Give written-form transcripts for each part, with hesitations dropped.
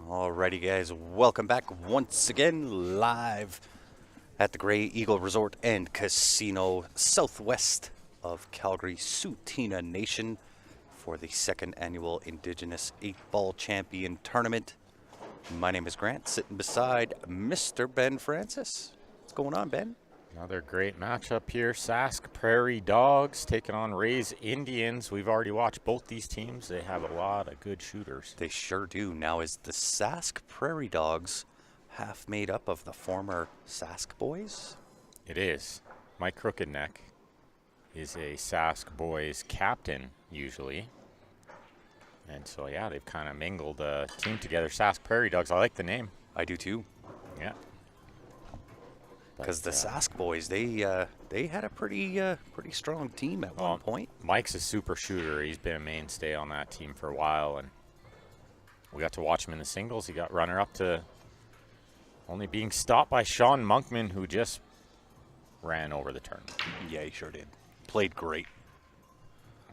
Alrighty, guys, welcome back once again live at the Grey Eagle Resort and Casino southwest of Calgary, Tsuut'ina Nation for the second annual Indigenous 8-Ball Champion Tournament. My name is Grant, sitting beside Mr. Ben Francis. What's going on, Ben? Another great matchup here. Sask Prairie Dogs taking on Rays Indians. We've already watched both these teams. They have a lot of good shooters. They sure do. Now, is the Sask Prairie Dogs half made up of the former Sask boys? It is. Mike Crookedneck is a Sask boys captain, usually. And so, yeah, they've kind of mingled a team together. Sask Prairie Dogs. I like the name. I do too. Yeah. Because the Sask boys, they had a pretty strong team at one point. Mike's a super shooter. He's been a mainstay on that team for a while, and we got to watch him in the singles. He got runner-up to only being stopped by Sean Monkman, who just ran over the turn. Yeah, he sure did. Played great.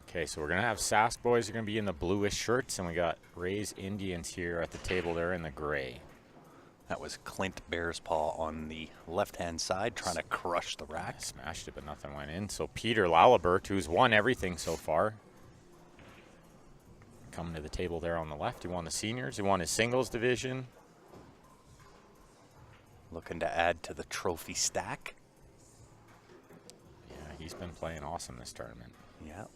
Okay, so we're going to have Sask boys are going to be in the bluish shirts, and we got Rays Indians here at the table. They're in the gray. That was Clint Bearspaw on the left-hand side trying to crush the rack. Smashed it, but nothing went in. So Peter Lalibert, who's won everything so far, coming to the table there on the left. He won the seniors. He won his singles division. Looking to add to the trophy stack. Yeah, he's been playing awesome this tournament. Yeah.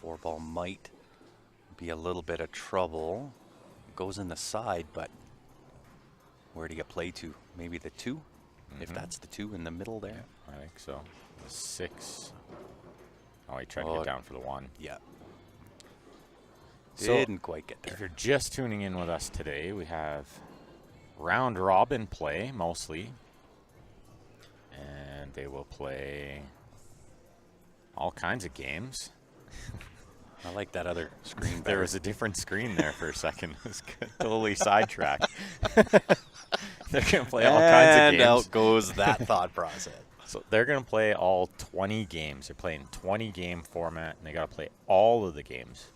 4-ball might be a little bit of trouble. Goes in the side, but where do you play to? Maybe the 2? If that's the 2 in the middle there. Yeah, I think so. The 6. Oh, he tried to get down for the 1. Yeah. So didn't quite get there. If you're just tuning in with us today, we have round robin play mostly. And they will play all kinds of games. I like that other screen better. There was a different screen there for a second. It was totally sidetracked. They're going to play all kinds of games. And out goes that thought process. So they're going to play all 20 games. They're playing 20-game format, and they got to play all of the games.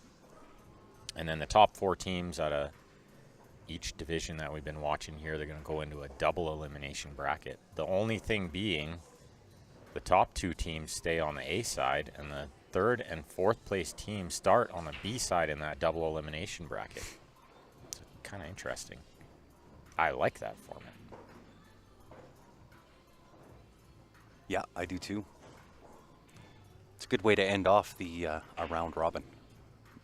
And then the top 4 teams out of each division that we've been watching here, they're going to go into a double elimination bracket. The only thing being the top 2 teams stay on the A side, and the 3rd and 4th place teams start on the B side in that double elimination bracket. It's kind of interesting. I like that format. Yeah, I do too. It's a good way to end off the a round robin.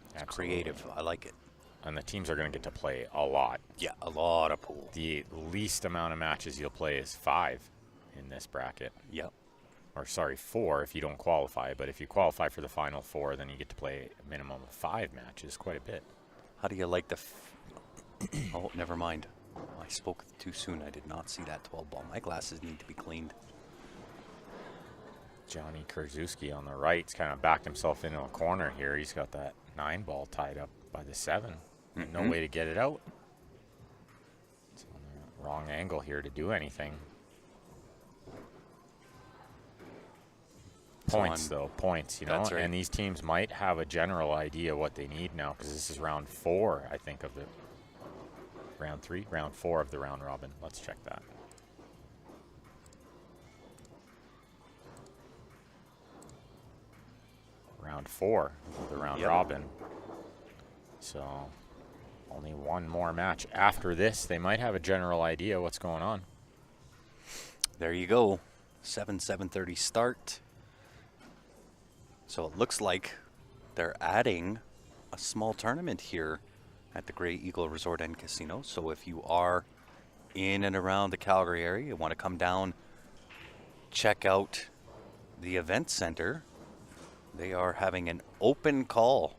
It's Absolutely. creative. I like it. And the teams are going to get to play a lot. Yeah, a lot of pool. The least amount of matches you'll play is 5 in this bracket. Yep. Or sorry, 4 if you don't qualify. But if you qualify for the final 4, then you get to play a minimum of 5 matches, quite a bit. How do you like the... oh, never mind. I spoke too soon. I did not see that 12-ball. My glasses need to be cleaned. Johnny Krzyzewski on the right's kind of backed himself into a corner here. He's got that 9-ball tied up by the 7. And no way to get it out. It's on the wrong angle here to do anything. Points, though. Points, you know. That's right. And these teams might have a general idea what they need now, because this is round 4, I think, of the round 3, round 4 of the round robin. Let's check that. Round 4 of the round robin. So only one more match after this. They might have a general idea what's going on. There you go. 7:30 start. So it looks like they're adding a small tournament here at the Grey Eagle Resort and Casino. So if you are in and around the Calgary area, you want to come down, check out the event center. They are having an open call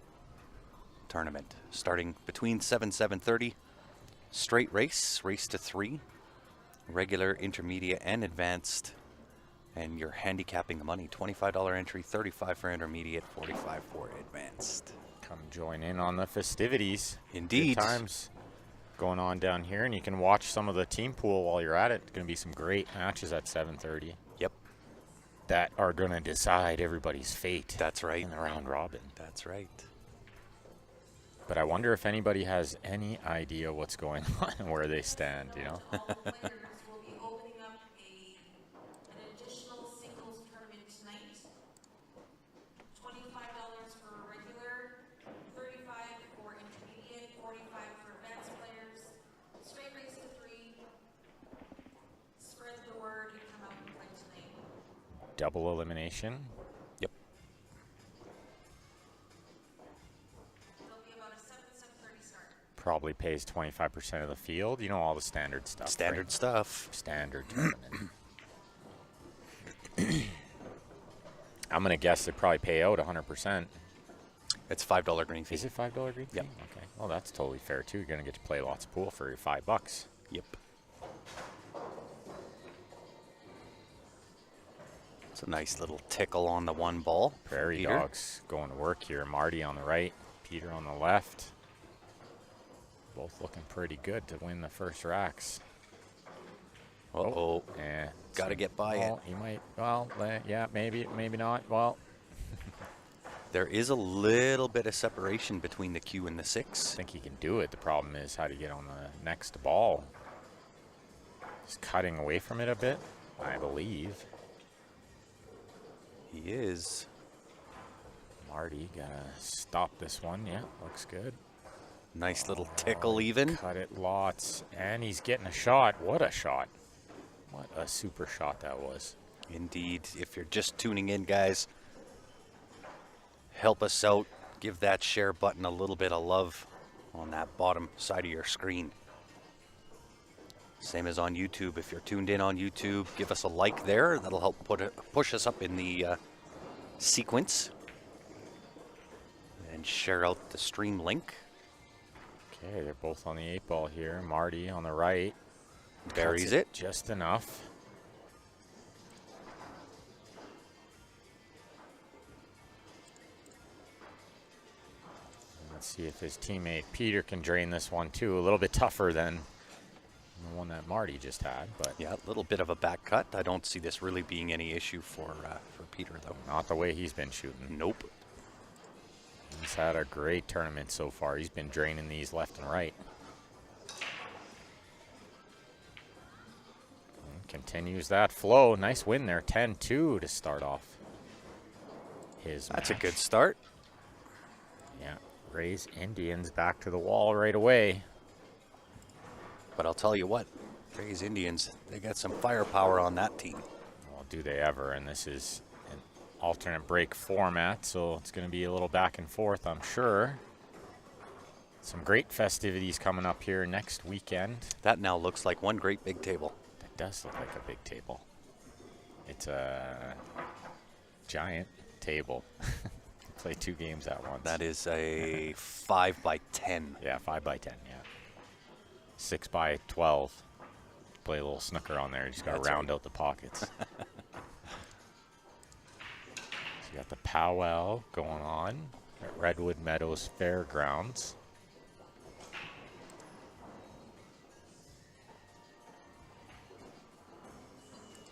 tournament starting between 7:30. Straight race to 3. Regular, intermediate, and advanced. And you're handicapping the money. $25 entry, $35 for intermediate, $45 for advanced. Come join in on the festivities. Indeed. Good times going on down here, and you can watch some of the team pool while you're at it. It's going to be some great matches at 7:30. Yep. That are going to decide everybody's fate. That's right. In the round robin. That's right. But I wonder if anybody has any idea what's going on and where they stand, you know? All players will be opening up an additional singles tournament tonight. $25 for regular, 35 for intermediate, 45 for advanced players. Straight race to 3. Spread the word and come out and play tonight. Double elimination. Yep. It'll be about a 7:30 start. Probably pays 25% of the field. You know, all the standard stuff. Standard right? stuff. Standard tournament. I'm going to guess they probably pay out 100%. It's $5 green fee. Is it $5 green fee? Yep. Okay. Well, that's totally fair, too. You're going to get to play lots of pool for your $5. Yep. It's a nice little tickle on the one ball. Prairie Peter. Dogs going to work here. Marty on the right, Peter on the left. Both looking pretty good to win the first racks. Uh-oh. Yeah. Got to get by it. Well, you might. Well, yeah, maybe not. Well, There is a little bit of separation between the Q and the I 6. think he can do it. The problem is how to get on the next ball. He's cutting away from it a bit, I believe. He is. Marty gotta stop this one. Yeah, looks good. Nice little tickle even. Cut it lots, and he's getting a shot. What a shot! What a super shot that was. Indeed. If you're just tuning in, guys, help us out. Give that share button a little bit of love on that bottom side of your screen. Same as on YouTube. If you're tuned in on YouTube, give us a like there. That'll help push us up in the sequence. And share out the stream link. Okay, they're both on the 8-ball here. Marty on the right. Buries Cuts it. just enough. Let's see if his teammate Peter can drain this one too. A little bit tougher than the one that Marty just had, but Yeah, a little bit of a back cut. I don't see this really being any issue for Peter, though. not the way he's been shooting. Nope. He's had a great tournament so far. He's been draining these left and right. And continues that flow. Nice win there. 10-2 to start off his That's a match. good start. Yeah. Raise Indians back to the wall right away. But I'll tell you what, Rays Indians, they got some firepower on that team. Well, do they ever? And this is an alternate break format, so it's going to be a little back and forth, I'm sure. Some great festivities coming up here next weekend. That now looks like one great big table. That does look like a big table. It's a giant table. Play 2 games at once. That is a 5 by 10. Yeah, 5 by 10, yeah. 6 by 12. Play a little snooker on there. You just got to That's round right. out the pockets. So you got the powwow going on at Redwood Meadows Fairgrounds.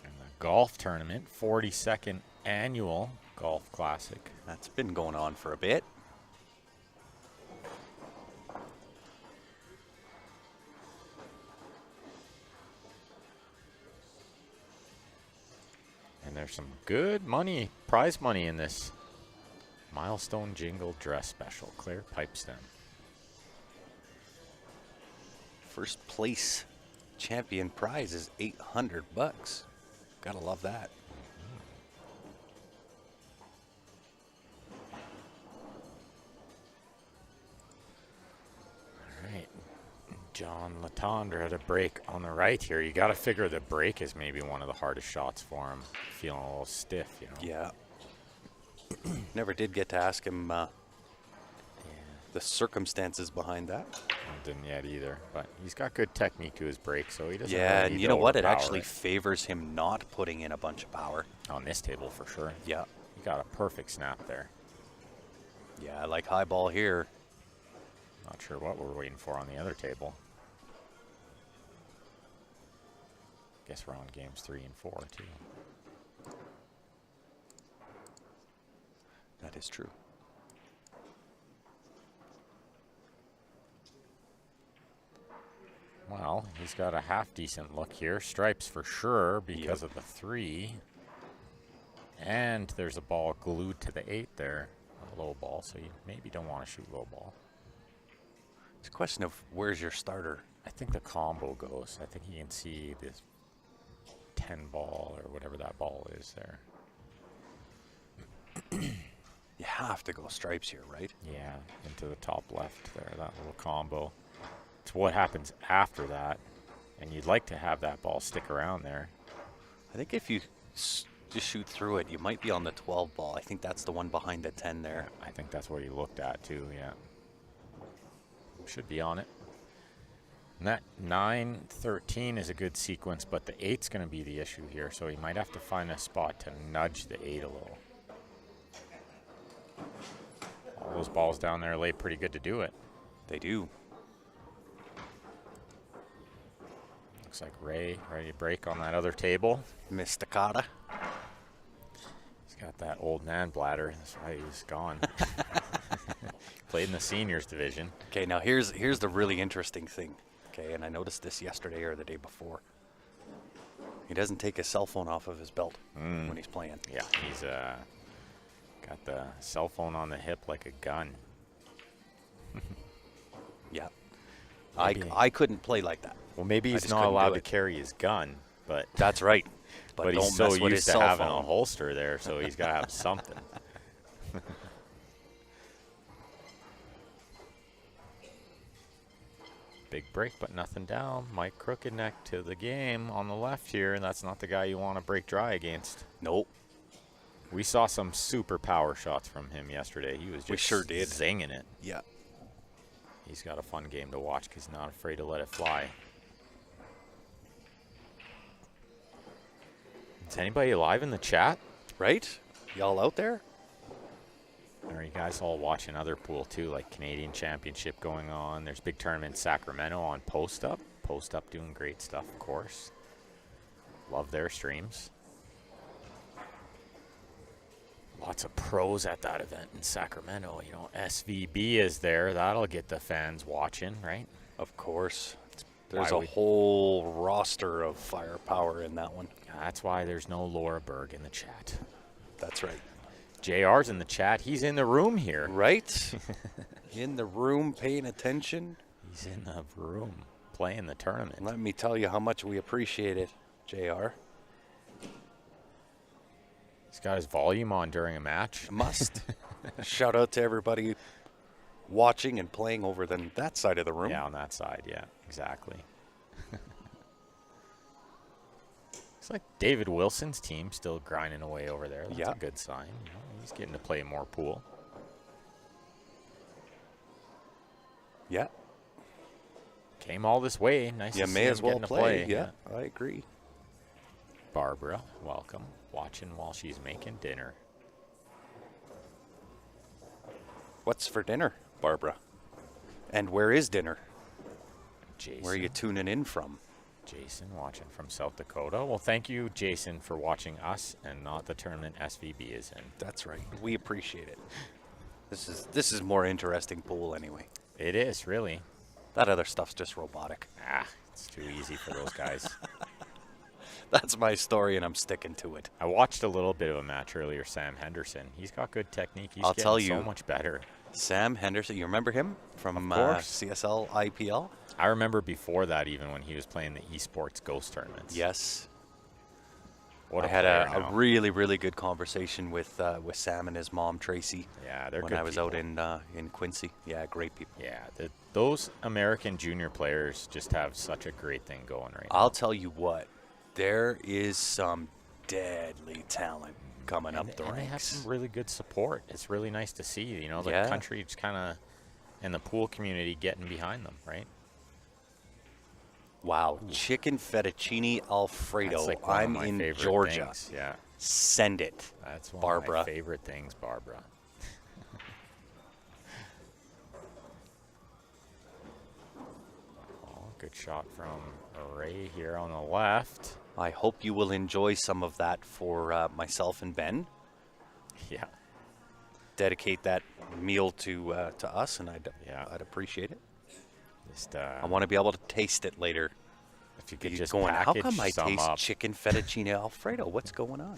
And the golf tournament, 42nd annual golf classic. That's been going on for a bit. And there's some good money, prize money in this milestone jingle dress special. Clear pipe stem. First place champion prize is $800. Gotta love that. All right. John Latondre had a break on the right here. You got to figure the break is maybe one of the hardest shots for him. Feeling a little stiff, you know. Yeah. Never did get to ask him the circumstances behind that. Didn't yet either, but he's got good technique to his break, so he doesn't. Yeah, really and need you to know what? It overpower actually favors him not putting in a bunch of power. on this table for sure. Yeah. He got a perfect snap there. Yeah, I like high ball here. Not sure what we're waiting for on the other table. Guess we're on games 3 and 4 too. That is true. Well, he's got a half-decent look here. Stripes for sure because Yep. of the 3. And there's a ball glued to the 8 there. A low ball, so you maybe don't want to shoot low ball. It's a question of where's your starter. I think the combo goes. I think you can see this 10 ball or whatever that ball is there. You have to go stripes here, right? Yeah, into the top left there, that little combo. It's what happens after that, and you'd like to have that ball stick around there. I think if you just shoot through it, you might be on the 12 ball. I think that's the one behind the 10 there. I think that's what he looked at too, yeah. Should be on it. And that 9-13 is a good sequence, but the 8's going to be the issue here, so he might have to find a spot to nudge the 8 a little. All those balls down there lay pretty good to do it. They do. Looks like Ray ready to break on that other table. Mistacata. He's got that old man bladder. That's why he's gone. Played in the seniors division. Okay, now here's the really interesting thing. Okay, and I noticed this yesterday or the day before. He doesn't take his cell phone off of his belt when he's playing. Yeah, he's got the cell phone on the hip like a gun. Yeah. Maybe. I couldn't play like that. Well, maybe I he's just not couldn't do allowed to it. carry his gun, but That's right. But but don't he's so mess with his used to cell having phone. a holster there, so he's got to have something. Big break, but nothing down. Mike Crooked Neck to the game on the left here, and that's not the guy you want to break dry against. Nope. We saw some super power shots from him yesterday. He was just We sure did. zinging it. Yeah. He's got a fun game to watch because he's not afraid to let it fly. Is anybody alive in the chat? Right? Y'all out there? Or are you guys all watching other pool too, like Canadian Championship going on? There's big tournament in Sacramento on Post Up. Post Up doing great stuff, of course. Love their streams. Lots of pros at that event in Sacramento. You know, SVB is there. That'll get the fans watching, right? Of course. There's Why a we- whole roster of firepower in that one. That's why there's no Laura Berg in the chat. That's right. JR's in the chat. He's in the room here. Right? In the room paying attention. He's in the room playing the tournament. Let me tell you how much we appreciate it, JR. He's got his volume on during a match. Must. Shout out to everybody watching and playing over that side of the room. Yeah, on that side. Yeah, exactly. It's like David Wilson's team still grinding away over there. That's Yeah. a good sign. You know, he's getting to play more pool. Yeah. Came all this way. Nice You to may see as him well getting to play. Yeah, I agree. Barbara, welcome. Watching while she's making dinner. What's for dinner, Barbara? And where is dinner? Jason. Where are you tuning in from? Jason watching from South Dakota. Well, thank you, Jason, for watching us and not the tournament SVB is in. That's right. We appreciate it. This is more interesting pool anyway. It is, really. That other stuff's just robotic. It's too easy for those guys. That's my story, and I'm sticking to it. I watched a little bit of a match earlier, Sam Henderson. He's got good technique. He's I'll getting tell so you. much better. Sam Henderson, you remember him from Of course. CSL IPL? I remember before that, even when he was playing the esports ghost tournaments. Yes. What I had player a now. really, really good conversation with Sam and his mom, Tracy, Yeah, they're when good I was people. out in Quincy. Yeah, great people. Yeah, those American junior players just have such a great thing going right now. I'll tell you what, there is some deadly talent coming up the and they have ranks. some really good support. It's really nice to see, you know, the Yeah. country just kind of, and the pool community getting behind them, right? Wow, chicken fettuccine Alfredo. That's like one of I'm my in favorite Georgia. things, yeah, Send it. that's one Barbara. of my favorite things, Barbara. Oh, good shot from Ray here on the left. I hope you will enjoy some of that for myself and Ben. Yeah, Dedicate that meal to us, and Yeah. I'd appreciate it. Just I want to be able to taste it later. if you could He's just going, how package come I some taste up. chicken fettuccine Alfredo? What's going on?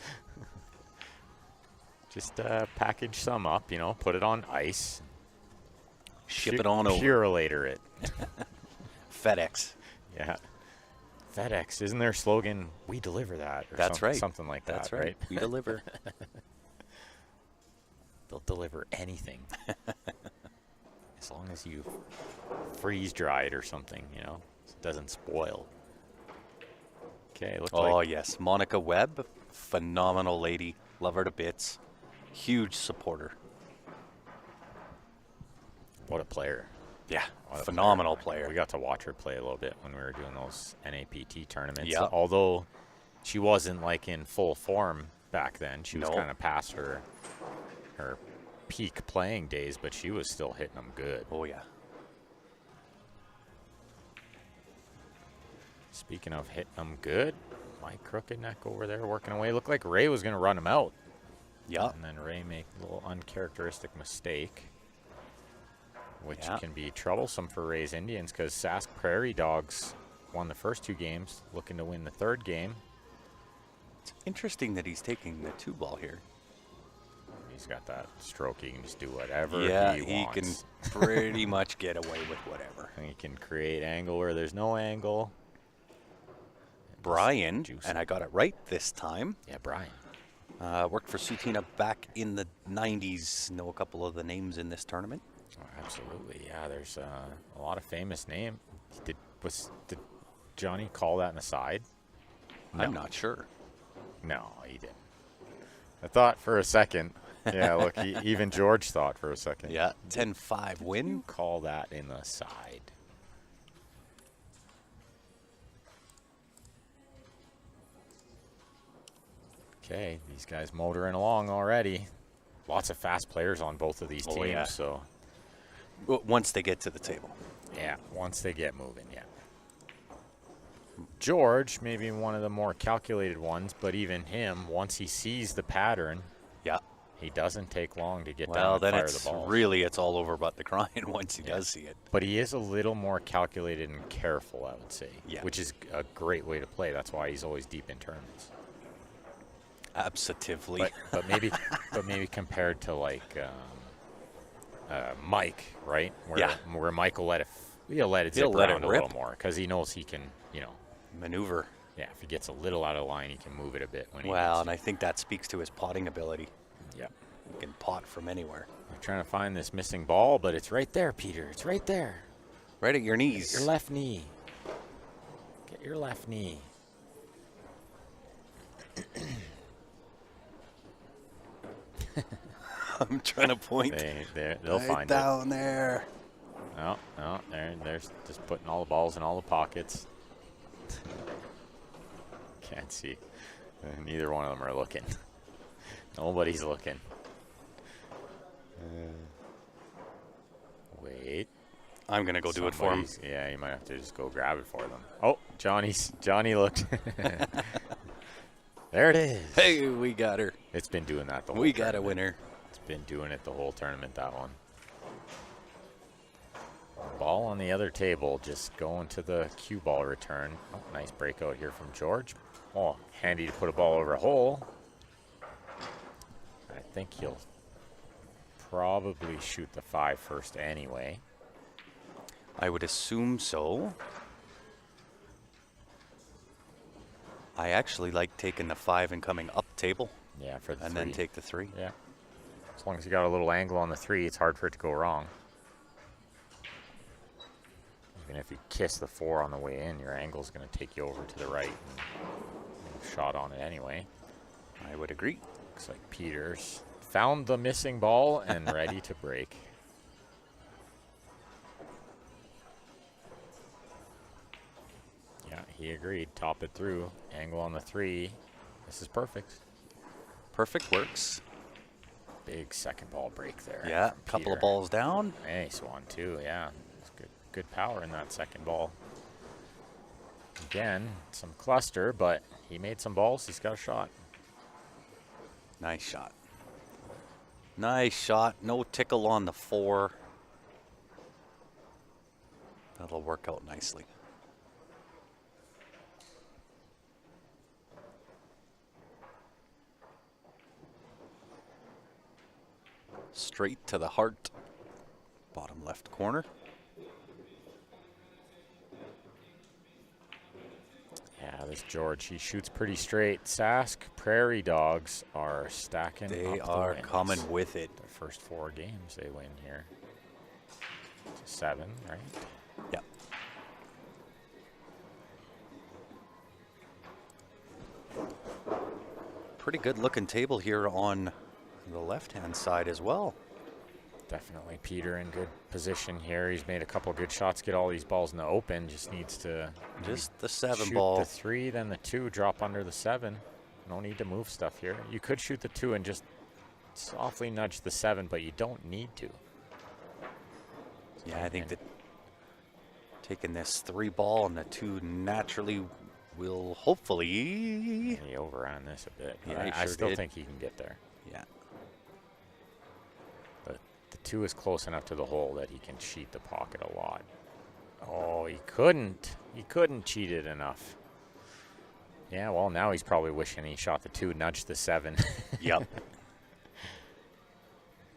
Just package some up, you know, put it on ice. Ship it on over. Purelator it. FedEx. Yeah. FedEx, isn't their slogan, we deliver that? Or That's right. Something like That's that, right. We deliver. They'll deliver anything. As long as you freeze dry it or something, you know, so it doesn't spoil. Okay, looks Oh, like yes. Monica Webb, phenomenal lady. Love her to bits. Huge supporter. what a player. Yeah, What a phenomenal I mean, player. we got to watch her play a little bit when we were doing those NAPT tournaments. Yeah. Although she wasn't like in full form back then. She was No. kind of past her peak playing days, but she was still hitting them good. Oh, yeah. Speaking of hitting them good, Mike Crooked Neck over there working away. Looked like Ray was going to run him out. Yeah. And then Ray make a little uncharacteristic mistake, which Yeah. can be troublesome for Ray's Indians because Sask Prairie Dogs won the first 2 games, looking to win the 3rd game. It's interesting that he's taking the 2-ball here. He's got that stroke. He can just do whatever Yeah, he he wants. can pretty much get away with whatever. And he can create angle where there's no angle. Brian, Juicy. and I got it right this time, Yeah, Brian. worked for Sutina back in the 90s. Know a couple of the names in this tournament. Oh, absolutely. Yeah, there's a lot of famous name. Did Johnny call that in the side? I'm not sure. No, he didn't. I thought for a second. Yeah, look, even George thought for a second. Yeah, 10-5 win. Call that in the side. Okay, these guys motoring along already. Lots of fast players on both of these teams, Oh, yeah. so Once they get to the table. yeah, once they get moving, yeah. George, maybe one of the more calculated ones, but even him, once he sees the pattern, Yeah. he doesn't take long to get Well, down then and fire it's the ball. it's all over but the crying once he Yeah. does see it. But he is a little more calculated and careful, I would say, Yeah. which is a great way to play. That's why he's always deep in tournaments. Absolutely. But maybe compared to like Mike, right? Where Mike will let it zip let it around a rip. little more because he knows he can, you know. Maneuver. Yeah, if he gets a little out of line, he can move it a bit when he Well, needs and I think that speaks to his potting ability. to. Yeah. He can pot from anywhere. I'm trying to find this missing ball, but it's right there, Peter. It's right there. Right at your Get knees. your left knee. Get your left knee. I'm trying to point. They'll right find it. down there. No, they're just putting all the balls in all the pockets. Can't see. Neither one of them are looking. Nobody's looking. Wait. I'm going to go do it for him. Somebody's- Yeah, you might have to just go grab it for them. Oh, Johnny looked. There it is. Hey, we got her. It's been doing that the whole We got a tournament. winner. It's been doing it the whole tournament, that one. Ball on the other table, just going to the cue ball return. Oh, nice breakout here from George. Oh, handy to put a ball over a hole. I think he'll probably shoot the 5 first anyway. I would assume so. I actually like taking the 5 and coming up table Yeah, for the and 3. then take the 3. Yeah. As long as you got a little angle on the 3, it's hard for it to go wrong. Even if you kiss the 4 on the way in, your angle's going to take you over to the right and shot on it anyway. I would agree. Looks like Peters found the missing ball and ready to break. Yeah, he agreed. Top it through. Angle on the 3. This is perfect. Perfect works. Big second ball break there. Yeah, from couple of Peter. balls down. Nice one too, yeah. It's good power in that second ball. Again, some cluster, but he made some balls. He's got a shot. Nice shot. Nice shot. No tickle on the 4. That'll work out nicely. Straight to the heart. Bottom left corner. Yeah, this George, he shoots pretty straight. Sask Prairie Dogs are stacking They up are the wins. coming with it. Their first 4 games they win here. 7, right? Yeah. Pretty good looking table here on the left-hand side as well. Definitely Peter in good position here. He's made a couple good shots, get all these balls in the open. Just needs to Just the 7 shoot ball. the 3, then the 2, drop under the 7. No need to move stuff here. You could shoot the 2 and just softly nudge the 7, but you don't need to. Yeah, I think that taking this 3 ball and the 2 naturally will hopefully. He overran this a bit. Yeah, he I sure still did. think he can get there. Yeah. But the 2 is close enough to the hole that he can cheat the pocket a lot. Oh, he couldn't. He couldn't cheat it enough. Yeah, well, now he's probably wishing he shot the 2, nudged the 7. Yep.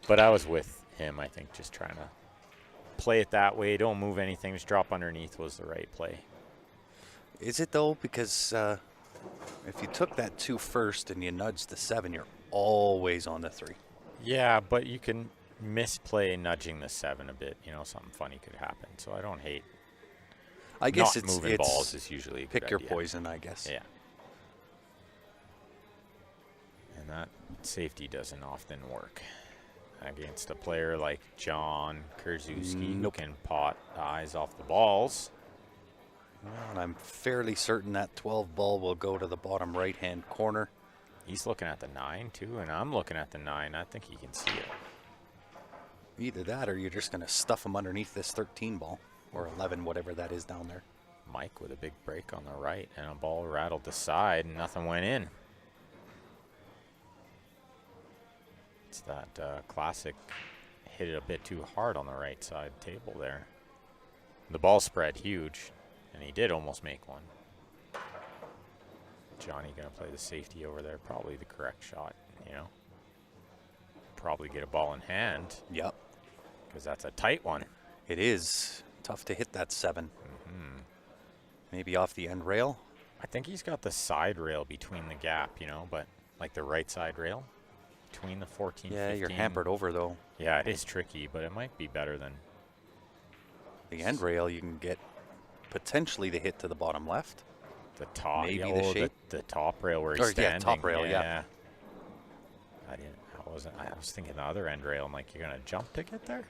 But I was with him, I think, just trying to play it that way. Don't move anything. Just drop underneath was the right play. Is it though? Because if you took that 2 first and you nudged the 7, you're always on the 3. Yeah, but you can misplay nudging the 7 a bit. You know, something funny could happen. So I don't hate. I guess not it's moving balls is usually a good pick your idea. poison, I guess. Yeah. And that safety doesn't often work against a player like John Krzyzewski, Nope. who can pot eyes off the balls. Well, and I'm fairly certain that 12 ball will go to the bottom right-hand corner. He's looking at the 9 too, and I'm looking at the 9. I think he can see it. Either that or you're just going to stuff them underneath this 13 ball or 11, whatever that is down there. Mike with a big break on the right, and a ball rattled the side, and nothing went in. It's that classic hit it a bit too hard on the right side table there. The ball spread huge, and he did almost make one. Johnny going to play the safety over there. Probably the correct shot, you know. Probably get a ball in hand, Yep. because that's a tight one. It is tough to hit that 7. Mm-hmm. Maybe off the end rail. I think he's got the side rail between the gap, you know, but like the right side rail between the 14, Yeah, 15. you're hampered over though. Yeah, it is tricky, but it might be better than The end rail, you can get potentially the hit to the bottom left. the top. Maybe yeah, the oh, shape. the top rail where he's Or, yeah, standing. top rail, yeah. I didn't. I was thinking the other end rail. I'm like, you're gonna jump to get there.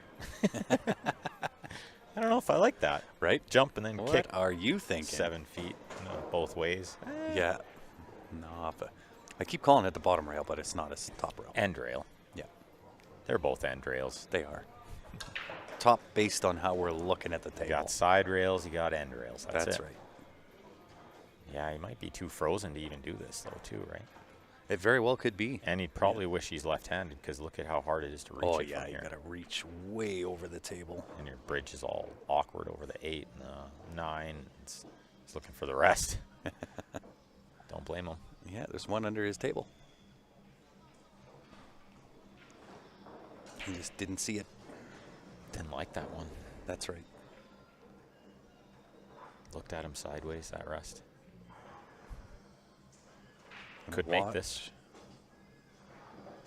I don't know if I like that. Right? Jump and then What kick are you thinking? 7 feet both ways. Yeah. No, but I keep calling it the bottom rail, but it's not. It's the top rail. End rail. Yeah, They're both end rails. they are. Top based on how we're looking at the You table. got side rails. You got end rails. That's it. right. Yeah, he might be too frozen to even do this though, too, right? It very well could be. And he'd probably wish he's left-handed because look at how hard it is to reach Oh it yeah, from you here. gotta reach way over the table. And your bridge is all awkward over the 8 and the 9. It's looking for the rest. Don't blame him. Yeah, there's one under his table. He just didn't see it. Didn't like that one. That's right. Looked at him sideways, that rest. And Could make this.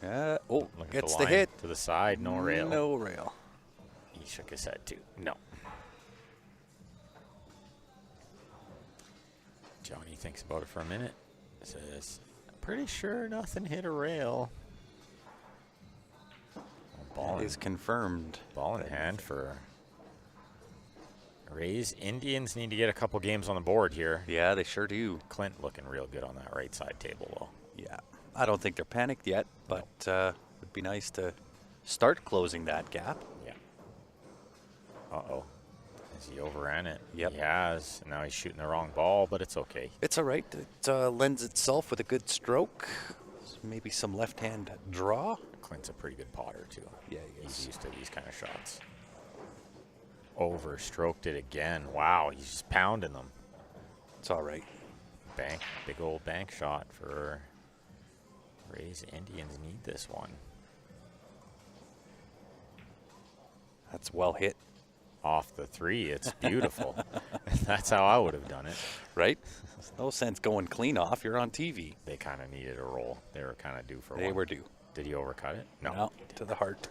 Yeah. Oh, Look at gets the the line hit. to the side, no rail. No rail. He shook his head too. No. Johnny thinks about it for a minute. Says, I'm pretty sure nothing hit a rail. Ball It is confirmed. Ball in hand for Rays. Indians need to get a couple games on the board here. Yeah, they sure do. Clint looking real good on that right side table, though. Yeah. I don't think they're panicked yet, but it'd be nice to start closing that gap. Yeah. Uh-oh. Has he overran it? Yep. He has. And now he's shooting the wrong ball, but it's okay. It's all right. It lends itself with a good stroke. Maybe some left-hand draw. Clint's a pretty good potter, too. Yeah, he He's is. used to these kind of shots. overstroked it again. Wow, he's just pounding them. It's all right. Big old bank shot for Rays. Indians need this one. That's well hit. Off the 3, it's beautiful. That's how I would have done it. Right? There's no sense going clean off. You're on TV. They kind of needed a roll. They were kind of due for one. They were due. Did he overcut it? No, to the heart.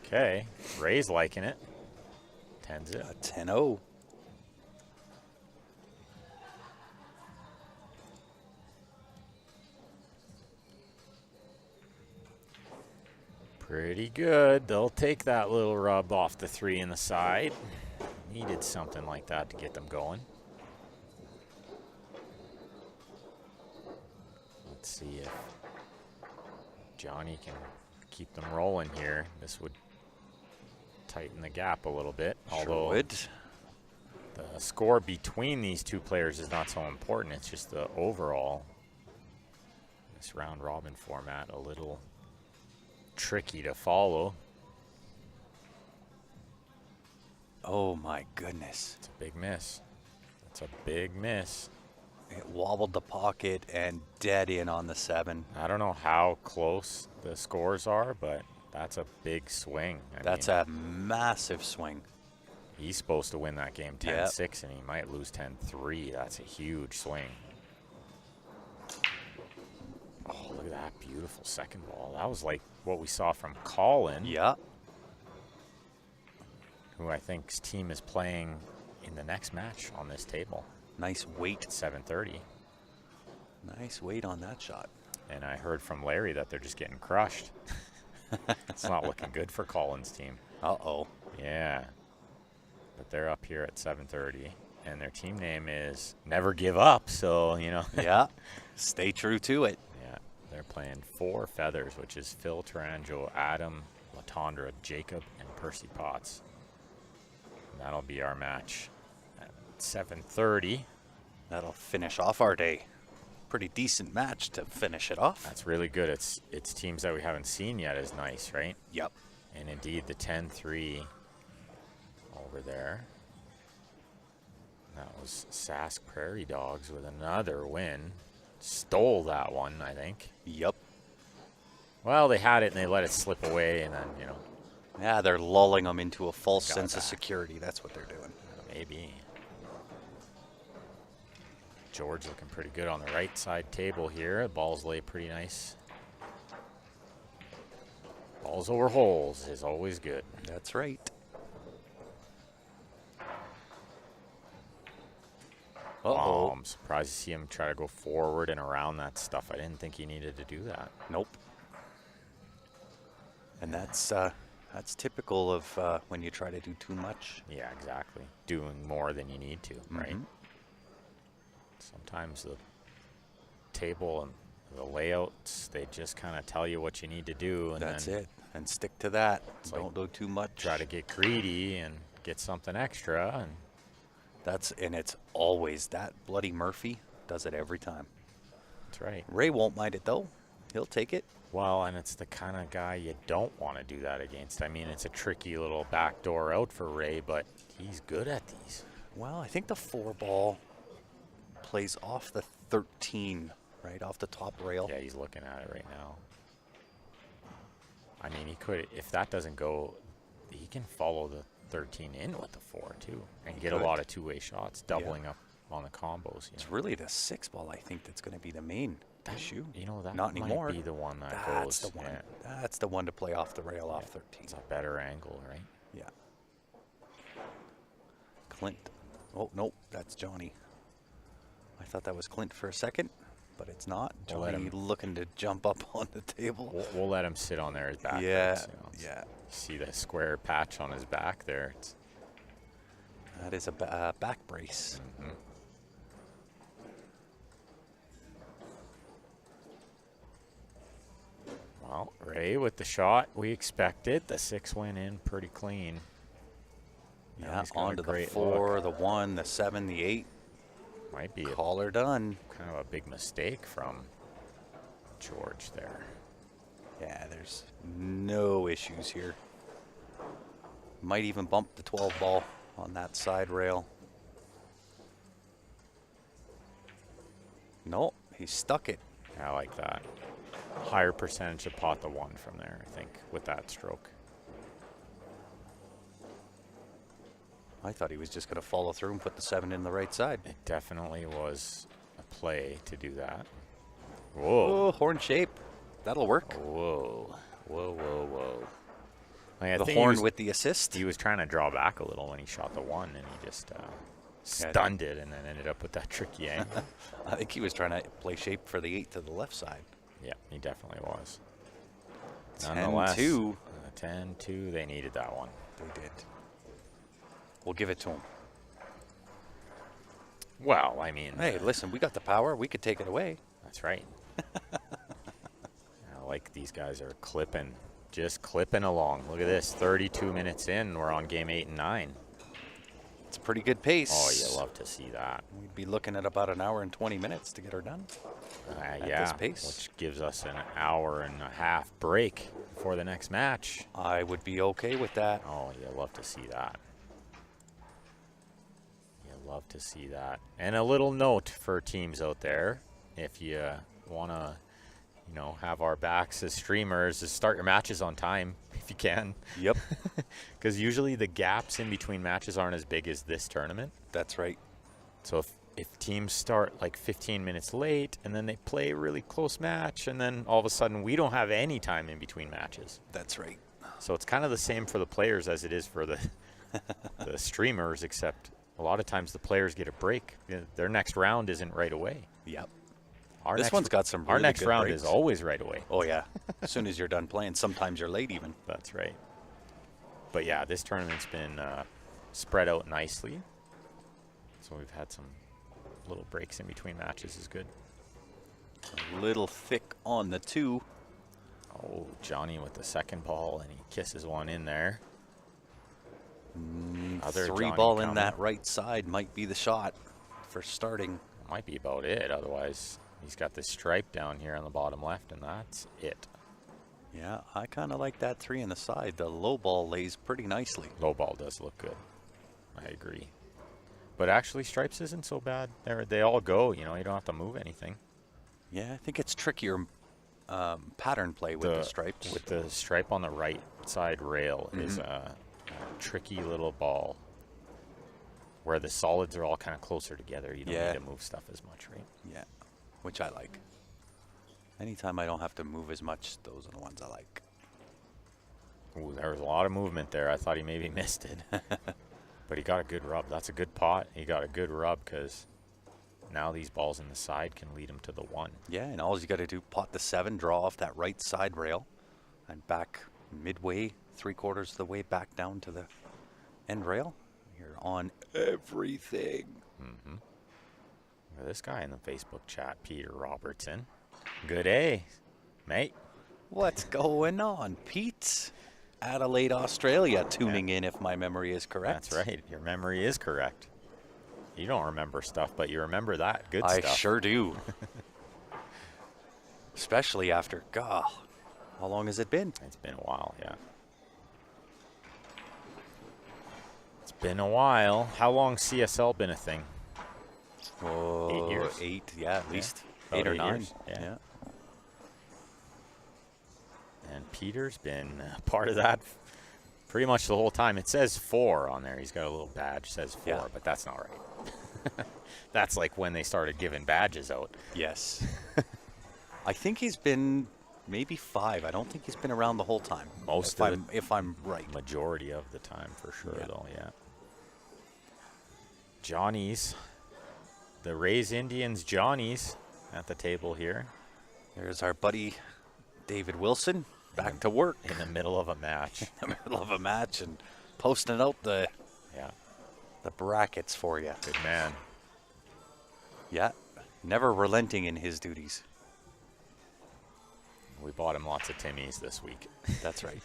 Okay, Ray's liking it. 10-zip. 10-0. Pretty good. They'll take that little rub off the 3 in the side. Needed something like that to get them going. Let's see if Johnny can keep them rolling here. This would tighten the gap a little bit. Although would. the score between these two players is not so important. It's just the overall, this round robin format, a little tricky to follow. Oh my goodness. It's a big miss. That's a big miss. It wobbled the pocket and dead in on the 7. I don't know how close the scores are, but that's a big swing. That's a massive swing. He's supposed to win that game 10-6, Yep. and he might lose 10-3. That's a huge swing. Oh, look at that beautiful second ball. That was like what we saw from Colin, Yeah. who I think's team is playing in the next match on this table Nice weight. at 7:30. Nice weight on that shot. And I heard from Larry that they're just getting crushed. It's not looking good for Colin's team. Uh-oh. Yeah. But they're up here at 7:30, and their team name is Never Give Up, so, you know. Yeah. Stay true to it. Yeah, they're playing 4 feathers, which is Phil Taranjo, Adam Latondra, Jacob, and Percy Potts. And that'll be our match at 7:30. That'll finish off our day. Pretty decent match to finish it off. That's really good. It's teams that we haven't seen yet is nice, right? Yep. And indeed, the 10-3 over there. That was Sask Prairie Dogs with another win. Stole that one, I think. Yep. Well, they had it and they let it slip away, and then, you know, Yeah, they're lulling them into a false Got sense it of back. security. That's what they're doing. maybe. George looking pretty good on the right side table here. The balls lay pretty nice. Balls over holes is always good. That's right. Uh-oh. I'm surprised to see him try to go forward and around that stuff. I didn't think he needed to do that. Nope. And that's typical of when you try to do too much. Yeah, exactly. Doing more than you need to, right? Mhm. Sometimes the table and the layouts, they just kind of tell you what you need to do, and That's then it. And stick to that. It's Don't like do too much. try to get greedy and get something extra. And And it's always that. Bloody Murphy does it every time. that's right. Ray won't mind it though. He'll take it. Well, and it's the kind of guy you don't want to do that against. I mean, it's a tricky little backdoor out for Ray, but he's good at these. Well, I think the 4-ball plays off the 13, right off the top rail. Yeah, he's looking at it right now. I mean, he could, if that doesn't go, he can follow the 13 in with the 4 too, and get a could. lot of two-way shots, doubling up on the combos. You It's know. really the 6-ball, I think, that's going to be the main issue. You know, that Not might anymore. be the one that That's goes. the one. Yeah, That's the one to play off the rail off 13. it's a better angle, right? Yeah. Clint. Oh, nope, that's Johnny. I thought that was Clint for a second, but it's not. We'll let Johnny him- looking to jump up on the table. We'll let him sit on there. His back. Yeah, hurts, you know. yeah. See the square patch on his back there? It's, That is a back brace. well, Ray with the shot we expected. The 6 went in pretty clean. Now Yeah, he's got a on to the great 4, look. the 1, the 7, the 8. Might be a Caller done. kind of a big mistake from George there. Yeah, there's no issues here. Might even bump the 12 ball. on that side rail. No, he stuck it. I like that. Higher percentage of pot the one from there, I think, with that stroke. I thought he was just going to follow through and put the 7 in the right side. It definitely was a play to do that. Whoa. Oh, horn shape. That'll work. Whoa. Whoa, whoa, whoa. Like, I The think horn with the assist. he was trying to draw back a little when he shot the one, and he just stunned it and then ended up with that tricky angle. I think he was trying to play shape for the 8 to the left side. Yeah, he definitely was. 10-2. 10-2, they needed that one. They did. We'll give it to him. Well, I mean... Hey, listen, we got the power. We could take it away. That's right. I like these guys are clipping, just clipping along. Look at this, 32 minutes in, we're on game 8 and 9. It's a pretty good pace. Oh, you love to see that. We'd be looking at about an hour and 20 minutes to get her done. Yeah, this pace. which gives us an hour and a half break for the next match. I would be okay with that. Oh, you love to see that. You love to see that. And a little note for teams out there, if you want to, you know, have our backs as streamers, is start your matches on time if you can. Yep, Because usually the gaps in between matches aren't as big as this tournament. that's right. So if teams start like 15 minutes late and then they play a really close match and then all of a sudden we don't have any time in between matches. That's right. So it's kind of the same for the players as it is for the the streamers, except a lot of times the players get a break. Their next round isn't right away. Yep. Our This next, one's got some Our really next good round breaks. is always right away. Oh, yeah. As soon as you're done playing. Sometimes you're late even. That's right. But yeah, this tournament's been spread out nicely. So we've had some little breaks in between matches is good. A little thick on the 2. Oh, Johnny with the second ball, and he kisses one in there. Other 3 Johnny ball in coming. that right side might be the shot for starting. Might be about it. Otherwise, he's got this stripe down here on the bottom left, and that's it. Yeah, I kind of like that 3 in the side. The low ball lays pretty nicely. Low ball does look good. I agree. But actually, stripes isn't so bad. They all go. You know, you don't have to move anything. Yeah, I think it's trickier pattern play with the stripes. With the stripe on the right side rail is a tricky little ball where the solids are all kind of closer together. You don't Yeah. need to move stuff as much, right? Yeah, which I like. Anytime I don't have to move as much, those are the ones I like. Ooh, there was a lot of movement there. I thought he maybe missed it. But he got a good rub. That's a good pot. He got a good rub because now these balls in the side can lead him to the 1. Yeah, and all you got to do, pot the 7, draw off that right side rail, and back midway, 3/4 of the way back down to the end rail. You're on everything. Look at this guy in the Facebook chat, Peter Robertson. Good day, mate. What's going on, Pete? Adelaide, Australia, tuning in if my memory is correct. That's right. Your memory is correct. You don't remember stuff, but you remember that good I stuff. sure do. Especially after, God, how long has it been? It's been a while, yeah. It's been a while. How long CSL been a thing? Oh, 8 years? 8, yeah, at least. About 8 or 8 9. years, yeah. And Peter's been part of that pretty much the whole time. It says 4 on there. He's got a little badge says 4, Yeah. but that's not right. That's like when they started giving badges out. Yes. I think he's been maybe 5. I don't think he's been around the whole time. Most if of I'm, if I'm right. Majority of the time, for sure, Yeah. though, yeah. Johnny's, the Rays Indians Johnny's at the table here There's our buddy David Wilson back to work in the middle of a match. in the middle of a match and posting out the Yeah, brackets for you. good man. Yeah, never relenting in his duties. We bought him lots of Timmies this week. That's right.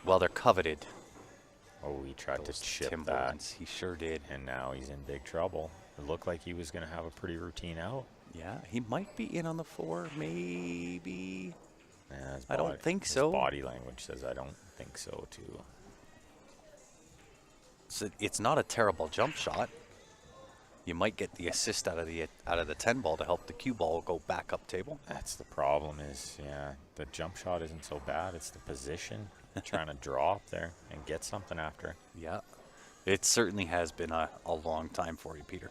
Well, they're coveted. Oh, he tried Those to chip Timber that, ones. He sure did. and now he's in big trouble. It looked like he was going to have a pretty routine out. Yeah, he might be in on the 4, maybe. Yeah, his I don't body- think his so. body language says I don't think so, too. it's not a terrible jump shot. You might get the assist out of the 10 ball to help the cue ball go back up table. That's the problem is, yeah, the jump shot isn't so bad. It's the position, trying to draw up there and get something after. Yeah, it certainly has been a long time for you, Peter.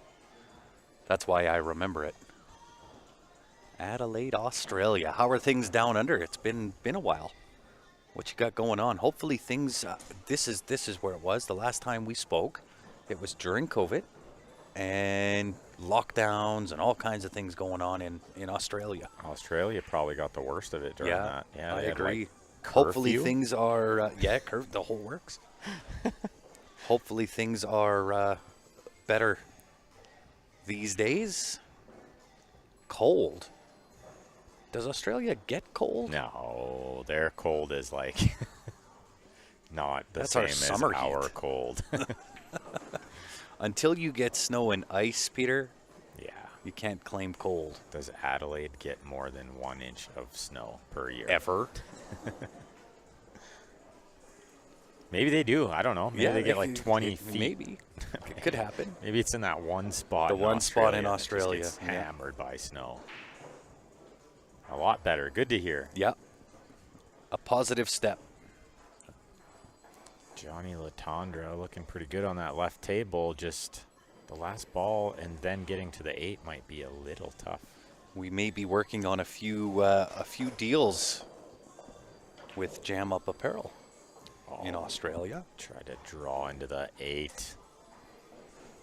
That's why I remember it. Adelaide, Australia. How are things down under? It's been a while. What you got going on? Hopefully things. This is where it was the last time we spoke. It was during COVID and lockdowns and all kinds of things going on in Australia. Australia probably got the worst of it during that. Yeah, I they had, agree. like, Hopefully curfew. things are the whole works. Hopefully things are better these days. Cold. Does Australia get cold? No, their cold is like not the That's same our summer as our heat. cold. Until you get snow and ice, Peter, Yeah. you can't claim cold. Does Adelaide get more than 1 inch of snow per year? Ever. Maybe they do. I don't know. Maybe they get like 20 feet. Maybe. It could happen. Maybe it's in that one spot. The in one spot in that just Australia, gets yeah. hammered by snow. A lot better. Good to hear. Yeah. A positive step. Johnny Latondra looking pretty good on that left table. Just the last ball and then getting to the 8 might be a little tough. We may be working on a few deals with Jam Up Apparel in Australia. Try to draw into the 8.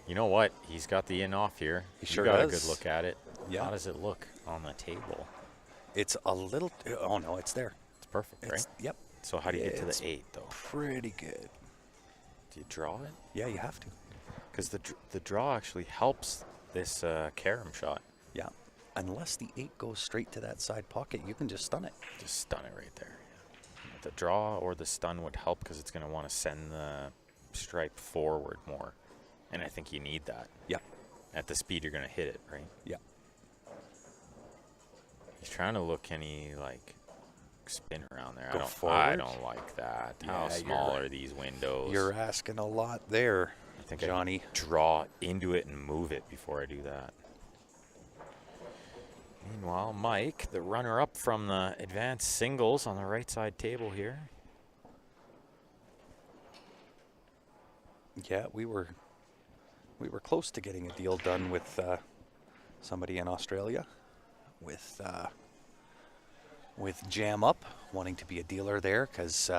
You know what? He's got the in off here. He sure got a does. good look at it. Yeah. How does it look on the table? It's a little. Oh no, it's there. It's perfect, right? Yep. So how do you get to It's the 8 though? Pretty good. Do you draw it? Yeah, you have to. Because the draw actually helps this carom shot. Yeah. Unless the 8 goes straight to that side pocket, you can just stun it. Just stun it right there. The draw or the stun would help because it's going to want to send the stripe forward more. And I think you need that. Yeah. At the speed you're going to hit it, right? Yeah. He's trying to look, can he like spin around there? Go I forward? don't like that. How Yeah, small you're- are these windows? You're asking a lot there, I think Johnny. I draw into it and move it before I do that. Meanwhile, Mike, the runner-up from the advanced singles on the right side table here. Yeah, we were close to getting a deal done with somebody in Australia, with Jam Up wanting to be a dealer there because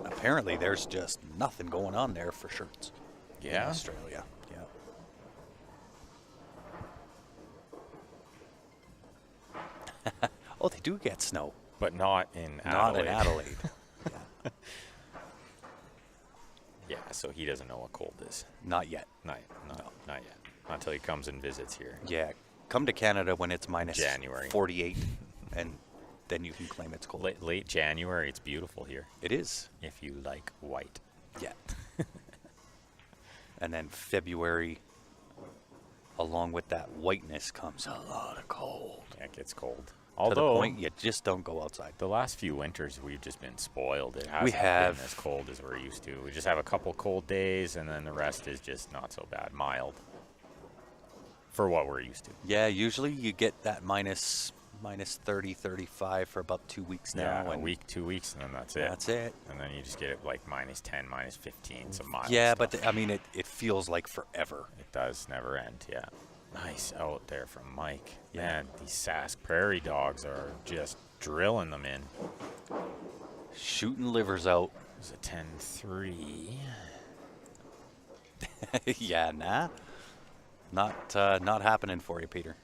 apparently there's just nothing going on there for shirts. In Yeah? Australia. Yeah. Oh, they do get snow. But not in Not Adelaide. in Adelaide. Yeah, so he doesn't know what cold is. Not yet. Not yet. Not until he comes and visits here. Yeah. Come to Canada when it's minus January. 48, and then you can claim it's cold. Late January, it's beautiful here. It is. If you like white. Yeah. And then February, along with that whiteness, comes a lot of cold. Yeah, it gets cold. To Although the point you just don't go outside. the last few winters we've just been spoiled. It hasn't We have. been as cold as we're used to. We just have a couple cold days, and then the rest is just not so bad, mild. For what we're used to. Yeah, usually you get that minus 30, 35 for about 2 weeks now. Yeah, a and week, 2 weeks, and then that's it. That's it. And then you just get it like minus 10, minus 15, some mild Yeah, stuff. but I mean, it feels like forever. It does never end, yeah. Nice out there from Mike. Yeah. Man, these Sask Prairie dogs are just drilling them in. Shooting livers out. It was a 10-3. Yeah, nah. Not happening for you, Peter.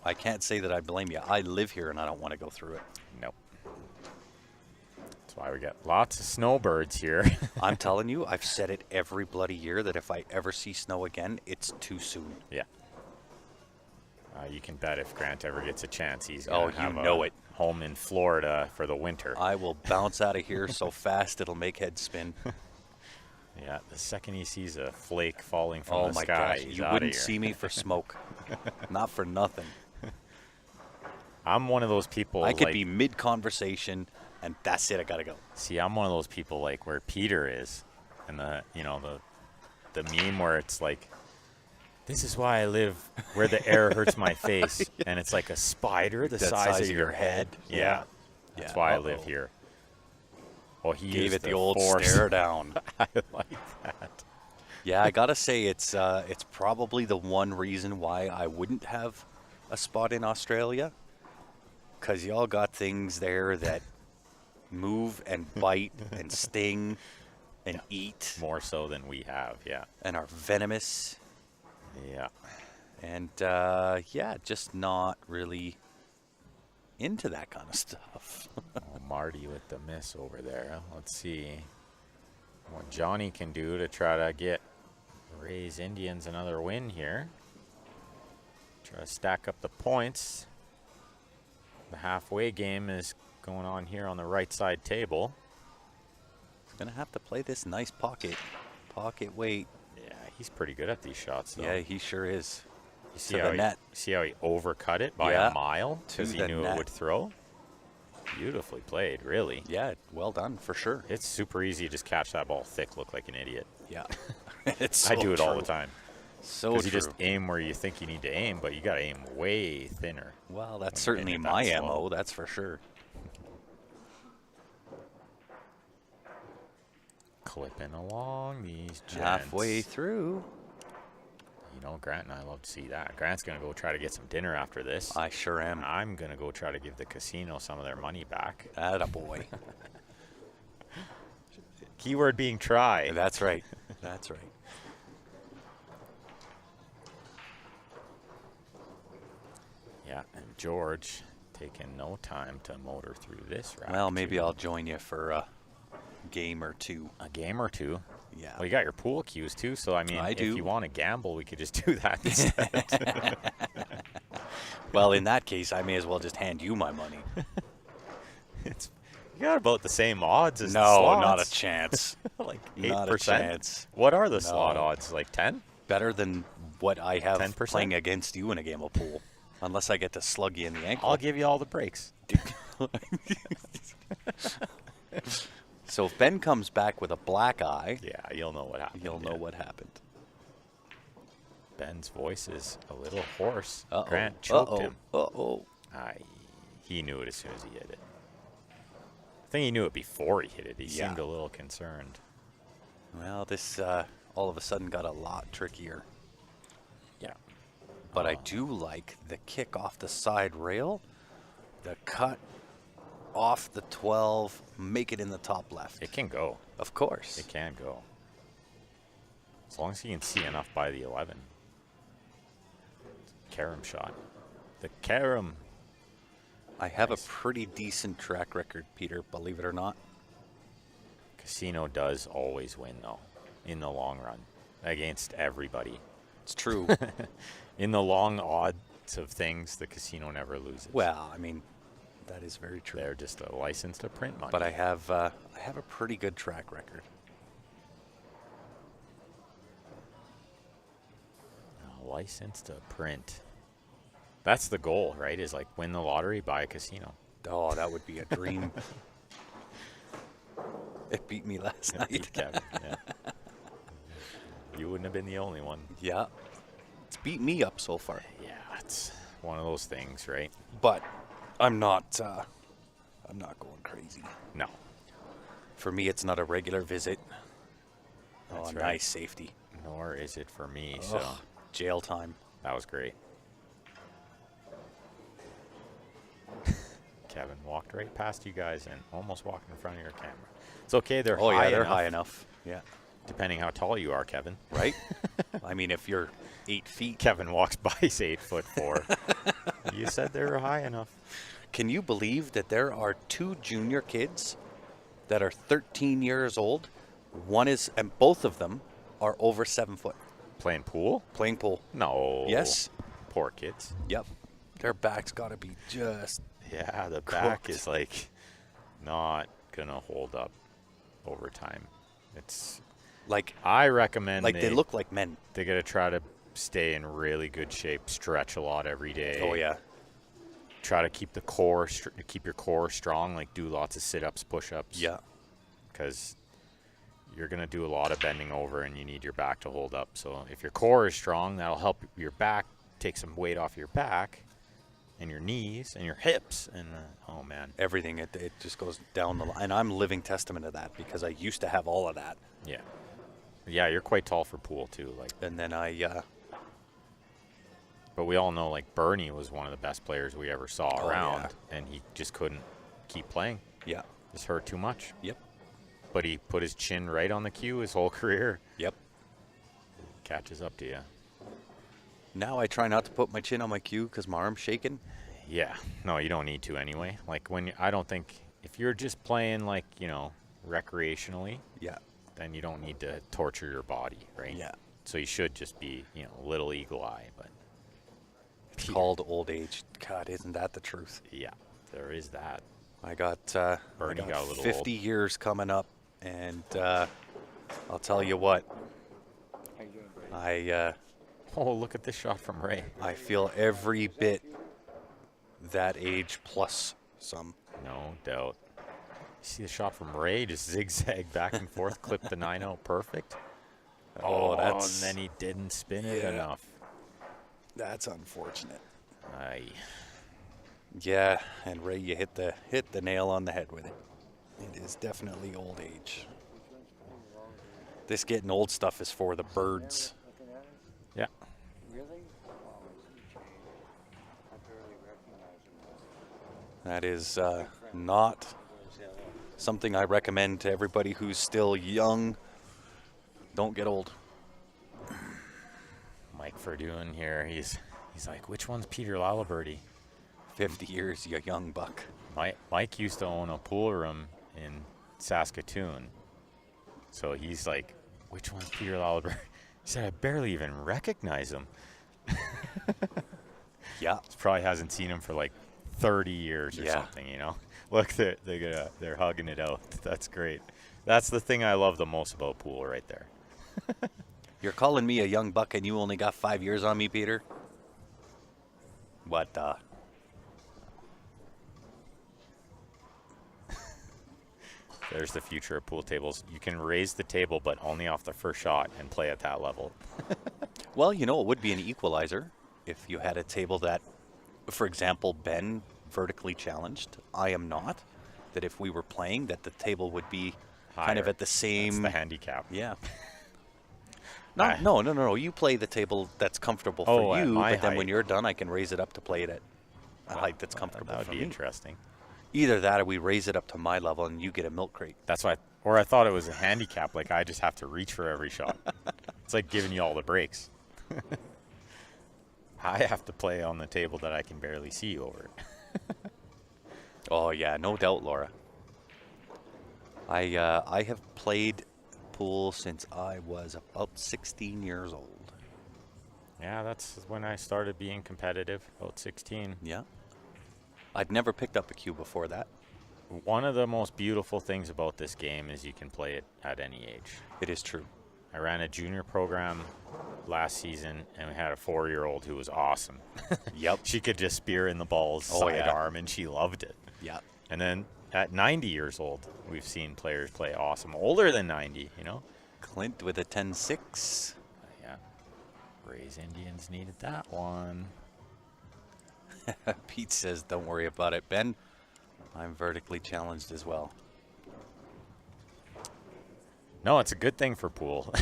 I can't say that I blame you. I live here and I don't want to go through it. Nope. That's why we got lots of snowbirds here. I'm telling you, I've said it every bloody year that if I ever see snow again, it's too soon. Yeah. You can bet if Grant ever gets a chance, he's Oh, going to you have know a it. home in Florida for the winter. I will bounce out of here so fast it'll make heads spin. Yeah, the second he sees a flake falling from Oh the my sky, gosh, he's you outta wouldn't here. see me for smoke. Not for nothing. I'm one of those people. I could like, be mid-conversation and that's it, I gotta go. See, I'm one of those people like where Peter is. And the meme where it's like, this is why I live where the air hurts my face. And it's like a spider the size of your head. Yeah. That's why I live here. Oh, he Gave used it the old stare down. I like that. Yeah, I gotta say it's probably the one reason why I wouldn't have a spot in Australia, 'cause y'all got things there that move and bite and sting and eat More so than we have, yeah. and are venomous Yeah. and yeah, just not really into that kind of stuff. Oh, Marty with the miss over there. Let's see what Johnny can do to try to get Rays Indians another win here. Try to stack up the points. The halfway game is going on here on the right side table. Gonna have to play this nice pocket weight. Yeah, he's pretty good at these shots, though. Yeah, he sure is. You see to how the net. See how he overcut it by Yeah, a mile to because he the knew net. it would throw? Beautifully played, really. Yeah, well done for sure. It's super easy to just catch that ball thick, look like an idiot. Yeah, it's I so do it all true. the time. So Because true. you just aim where you think you need to aim, but you got to aim way thinner. Well, that's when certainly you're hitting it my that ammo. slow. That's for sure. Clipping along these gents. Halfway through, You know, Grant and I love to see that. Grant's going to go try to get some dinner after this. I sure am. I'm going to go try to give the casino some of their money back. Attaboy. Keyword being try. That's right. That's right. Yeah, and George taking no time to motor through this round. Well, maybe I'll join you for a game or two. A game or two. Yeah. Well, you got your pool cues too, so I mean, I if do. you want to gamble, we could just do that instead. Well, in that case, I may as well just hand you my money. It's you got about the same odds as the No, slots. not a chance. Like 8%. Not a chance. What are the slot No. odds? Like 10? Better than what I have 10%? playing against you in a game of pool. Unless I get to slug you in the ankle. I'll give you all the breaks. So if Ben comes back with a black eye, Yeah, you'll know what happened. you'll know yeah. what happened. Ben's voice is a little hoarse. Uh-oh. Grant choked Uh-oh. him. Uh-oh. He knew it as soon as he hit it. I think he knew it before he hit it. He Yeah. seemed a little concerned. Well, this all of a sudden got a lot trickier. Yeah. But I do like the kick off the side rail, the cut off the 12, make it in the top left. It can go. Of course. It can go. As long as you can see enough by the 11. Carom shot. The carom. I have Nice. a pretty decent track record, Peter, believe it or not. Casino does always win, though, in the long run, against everybody. It's true. In the long odds of things, the casino never loses. Well, I mean, that is very true. They're just a license to print money. But I have a pretty good track record. A license to print. That's the goal, right? Is like win the lottery, buy a casino. Oh, that would be a dream. It beat me last night. Kevin, yeah. You wouldn't have been the only one. Yeah. It's beat me up so far. Yeah, it's one of those things, right? But I'm not going crazy. No. For me, it's not a regular visit. That's Oh, right. nice safety. Nor is it for me, so Ugh, jail time. that was great. Kevin walked right past you guys and almost walked in front of your camera. It's okay, they're Oh, high yeah, they're enough, high enough. Yeah. depending how tall you are, Kevin. Right? I mean, if you're 8 feet. Kevin walks by, he's 8'4". You said they were high enough. Can you believe that there are 2 junior kids that are 13 years old? And both of them are over 7 foot Playing pool? playing pool. No. Yes. Poor kids. Yep. Their back's got to be just. Yeah, the back Cooked. is like not gonna hold up over time. It's. Like I recommend they look like men. They gotta try to stay in really good shape, stretch a lot every day. Oh yeah. Try to keep the core, keep your core strong. Like do lots of sit-ups, push-ups. Yeah. Because you're going to do a lot of bending over, and you need your back to hold up. So if your core is strong, that'll help your back take some weight off your back and your knees and your hips. And oh man, Everything, it just goes down the line. And I'm living testament of that because I used to have all of that. yeah, you're quite tall for pool too. Like, And then but we all know like Bernie was one of the best players we ever saw Oh, around, and he just couldn't keep playing. yeah, Just hurt too much. yep, But he put his chin right on the cue his whole career. yep. Catches up to you. Now I try not to put my chin on my cue because my arm's shaking. Yeah. No, you don't need to anyway. Like I don't think if you're just playing like, recreationally, Yeah, then you don't need to torture your body, right? yeah. So you should just be, a little eagle eye, but It's called old age. God, isn't that the truth? yeah, there is that. I got, Bernie got a little 50 years coming up, and I'll tell you what. Oh, look at this shot from Ray. I feel every bit that age plus some. No doubt. See the shot from Ray, just zigzag back and forth, clip the 9 out perfect. Oh, that's and then he didn't spin it Yeah. enough. that's unfortunate. Aye. Yeah, and Ray, you hit the nail on the head with it. It is definitely old age. This getting old stuff is for the birds. Yeah. Really? Oh, it's a change. I barely recognize him. That is not something I recommend to everybody who's still young. Don't get old. Mike Verdun here. He's like, which one's Peter Laliberty? 50 years, you young buck. Mike used to own a pool room in Saskatoon. So he's like, which one's Peter Laliberty? He said, I barely even recognize him. Yeah. Probably hasn't seen him for like 30 years or Yeah. something, Look, they're hugging it out. That's great. That's the thing I love the most about pool right there. You're calling me a young buck and you only got 5 years on me, Peter? What the? There's the future of pool tables. You can raise the table, but only off the first shot and play at that level. Well, it would be an equalizer if you had a table that, for example, Ben vertically challenged. I am not. That if we were playing, that the table would be kind of Higher. at the same. That's the handicap. Yeah. I- No. You play the table that's comfortable Oh, for at you, my but then when height. you're done, I can raise it up to play it at a height that's comfortable That would for be me. interesting. Either that, or we raise it up to my level and you get a milk crate. That's why, or I thought it was a handicap. Like I just have to reach for every shot. It's like giving you all the breaks. I have to play on the table that I can barely see over. Oh yeah, no doubt, Laura. I have played pool since I was about 16 years old. Yeah, that's when I started being competitive, about 16. Yeah. I'd never picked up a cue before that. One of the most beautiful things about this game is you can play it at any age. It is true. I ran a junior program last season, and we had a 4-year-old who was awesome. Yep. She could just spear in the balls Oh, yeah. sidearm, and she loved it. Yeah. And then at 90 years old, we've seen players play awesome. Older than 90, Clint with a 10-6. Yeah. Ray's Indians needed that one. Pete says, don't worry about it, Ben. I'm vertically challenged as well. No, it's a good thing for pool.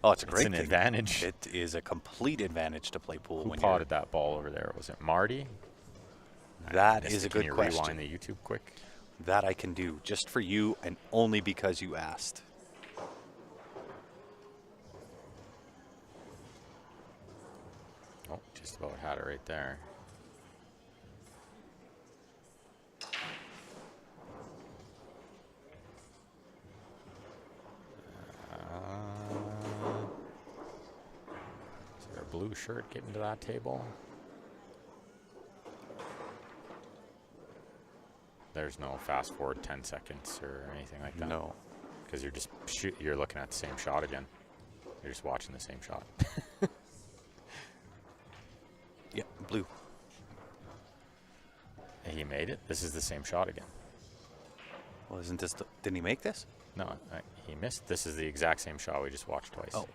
Oh, it's a great an thing. advantage. It is a complete advantage to play pool Who when potted that ball over there? Was it Marty? That Missed is a it. Can good you question. rewind the YouTube quick? That I can do just for you and only because you asked. Oh, just about had it right there. Is there a blue shirt getting to that table? There's no fast forward 10 seconds or anything like that. No. Because you're just you're looking at the same shot again. You're just watching the same shot. Yeah, blue. And he made it. This is the same shot again. Well, isn't this? Didn't he make this? No, he missed. This is the exact same shot we just watched twice. Oh.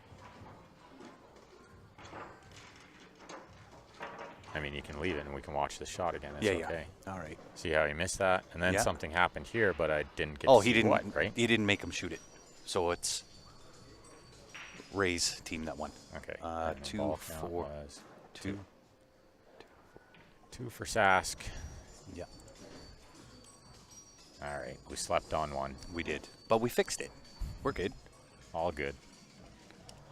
I mean, you can leave it and we can watch the shot again. It's Yeah, okay. yeah. All right. See how he missed that? And then Yeah. something happened here, but I didn't get Oh, to he see didn't. what, right? He didn't make him shoot it. So it's Ray's team that won. Okay. and the 2 ball count 4 was 2. 2 for Sask. Yeah, All right. We slept on one. we did, but we fixed it. We're good. All good.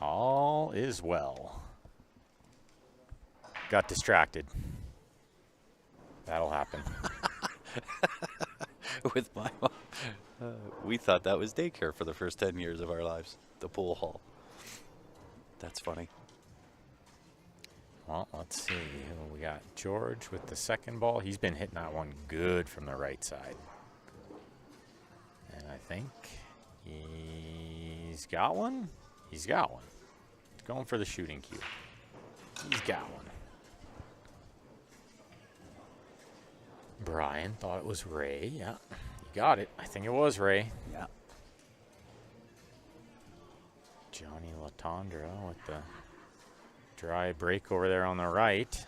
All is well. Got distracted. That'll happen. With my mom, we thought that was daycare for the first 10 years of our lives. The pool hall. That's funny. Well, let's see. We got George with the second ball. He's been hitting that one good from the right side. And I think he's got one. He's got one. He's going for the shooting cue. He's got one. Brian thought it was Ray. Yeah, you got it. I think it was Ray. Yeah. Johnny Latondra with the dry break over there on the right.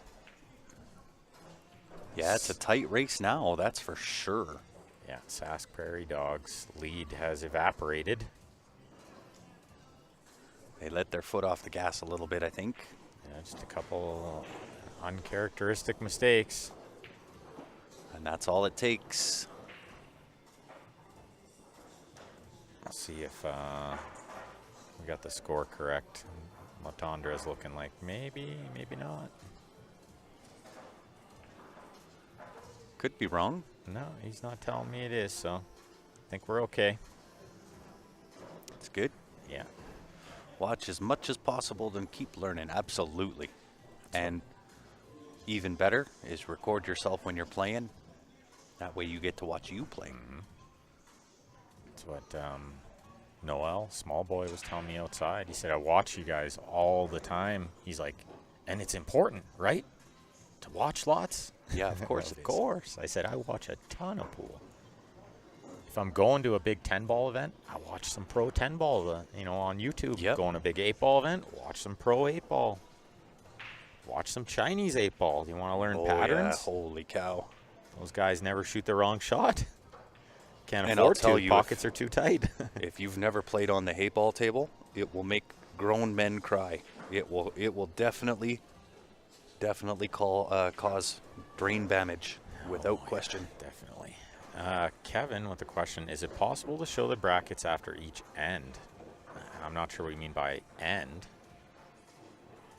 Yeah, it's a tight race now, that's for sure. Yeah, Sask Prairie Dogs lead has evaporated. They let their foot off the gas a little bit, I think. Yeah, just a couple uncharacteristic mistakes. And that's all it takes. Let's see if we got the score correct. Latondra is looking like maybe, maybe not. Could be wrong. No, he's not telling me it is, so I think we're okay. It's good. Yeah. Watch as much as possible, then keep learning. Absolutely. And even better is record yourself when you're playing. That way you get to watch you play. That's what Noel, small boy, was telling me outside. He said, I watch you guys all the time. He's like, and it's important, right? To watch lots? Yeah, of course it Of is. course. I said, I watch a ton of pool. If I'm going to a big 10-ball event, I watch some pro 10-ball, on YouTube. Yep. Going to a big 8-ball event, watch some pro 8-ball. Watch some Chinese 8-ball. Do you want to learn Oh, patterns? yeah. Holy cow. Those guys never shoot the wrong shot. Can't And I'll afford tell to. you, Pockets are too tight. If you've never played on the hay ball table, it will make grown men cry. It will definitely cause brain damage without question. Definitely. Kevin with the question, is it possible to show the brackets after each end? I'm not sure what you mean by end.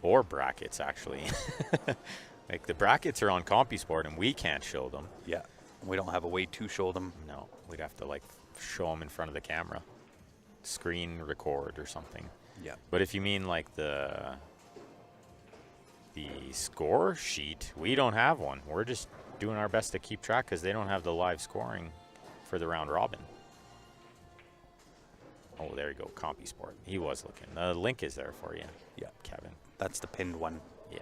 Or brackets, actually. Like, the brackets are on CompuSport, and we can't show them. Yeah. We don't have a way to show them. No, we'd have to, show them in front of the camera. Screen record or something. Yeah. But if you mean, the score sheet, we don't have one. We're just doing our best to keep track because they don't have the live scoring for the round robin. Oh, there you go, CompuSport. He was looking. The link is there for you. Yeah. Kevin. That's the pinned one. Yeah.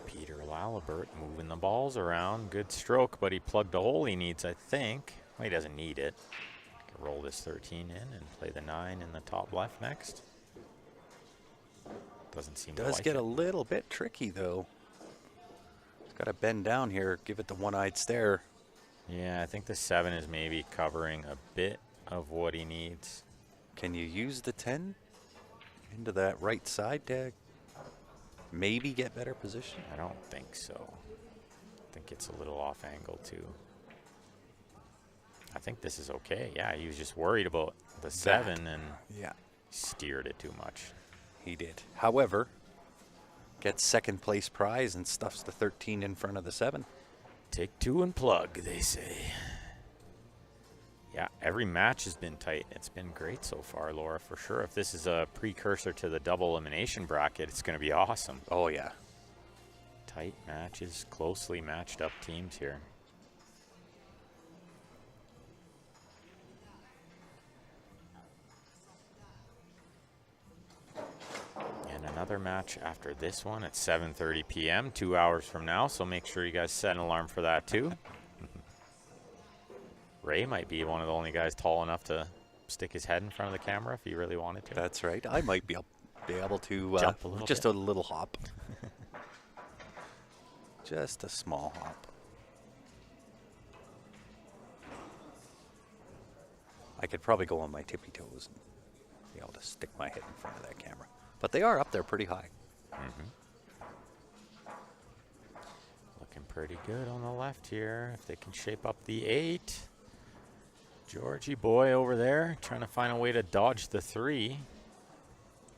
Peter Lalibert moving the balls around. Good stroke, but he plugged the hole he needs, I think. Well, he doesn't need it. Can roll this 13 in and play the 9 in the top left next. Doesn't seem to Does like get it. a little bit tricky, though. It's got to bend down here, give it the one-eyed stare. Yeah, I think the 7 is maybe covering a bit of what he needs. Can you use the 10 into that right side to maybe get better position? I don't think so. I think it's a little off angle, too. I think this is okay. Yeah, he was just worried about the 7 and Yeah. steered it too much. He did. However, gets second place prize and stuffs the 13 in front of the 7. Take 2 and plug, they say. Yeah, every match has been tight. It's been great so far, Laura, for sure. If this is a precursor to the double elimination bracket, it's going to be awesome. Oh, yeah. Tight matches, closely matched up teams here. And another match after this one at 7:30 p.m., 2 hours from now. So make sure you guys set an alarm for that too. Ray might be one of the only guys tall enough to stick his head in front of the camera if he really wanted to. That's right. I might be able to Jump a little just bit. a little hop. Just a small hop. I could probably go on my tippy toes and be able to stick my head in front of that camera. But they are up there pretty high. Looking pretty good on the left here. If they can shape up the 8. Georgie boy over there trying to find a way to dodge the 3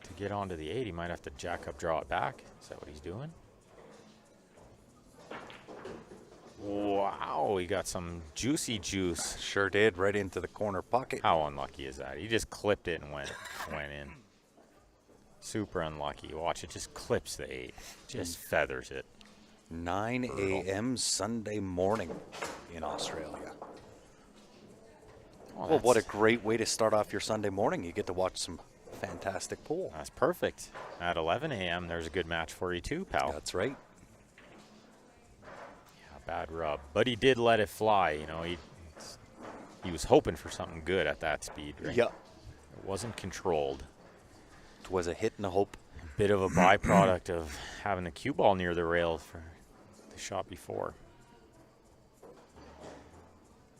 to get onto the 8. He might have to jack up, draw it back. Is that what he's doing? Wow, he got some juicy juice. Sure did, right into the corner pocket. How unlucky is that? He just clipped it and went in. Super unlucky. Watch, it just clips the 8. Just feathers it. 9 a.m. Sunday morning in Australia. Oh, Well, what a great way to start off your Sunday morning. You get to watch some fantastic pool. That's perfect. At 11 a.m., there's a good match for you too, pal. That's right. Yeah, bad rub. But he did let it fly. You know, he was hoping for something good at that speed, right? Yeah. It wasn't controlled. It was a hit and a hope. Bit of a byproduct of having the cue ball near the rail for the shot before.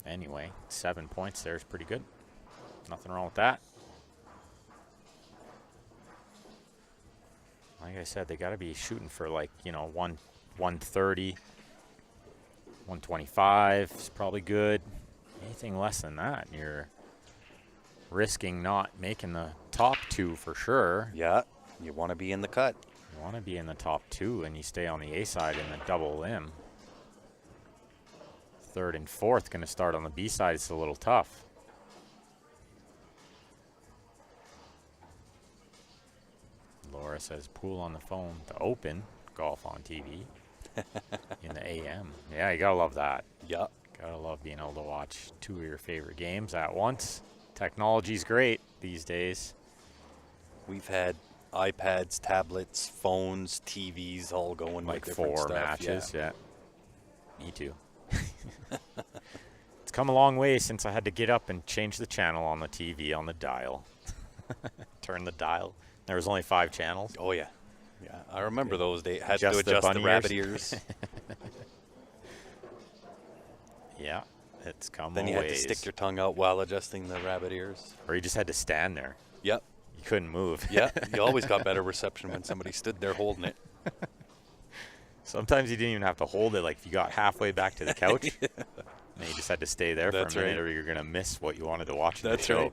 Anyway, 7 points there is pretty good. Nothing wrong with that. Like I said, they got to be shooting for like, 130, 125 is probably good. Anything less than that, you're risking not making the top 2 for sure. Yeah, you want to be in the cut. You want to be in the top 2 and you stay on the A side in the double limb. Third and fourth going to start on the B side. It's a little tough. Laura says pool on the phone to open, golf on TV in the AM. Yeah, you got to love that. Yeah. Got to love being able to watch 2 of your favorite games at once. Technology's great these days. We've had iPads, tablets, phones, TVs all going Like with different 4 stuff. matches, yeah. Me too. It's come a long way since I had to get up and change the channel on the TV on the dial. Turn the dial. There was only 5 channels. Oh, yeah. Yeah, I remember those days. Had Adjust to the adjust the bunny rabbit ears. ears. Yeah, it's come Then a you had to ways. stick your tongue out while adjusting the rabbit ears. Or you just had to stand there. Yep. You couldn't move. Yeah, you always got better reception when somebody stood there holding it. Sometimes you didn't even have to hold it. Like if you got halfway back to the couch, then you just had to stay there That's for a minute, right. or you're gonna miss what you wanted to watch in That's the show. right.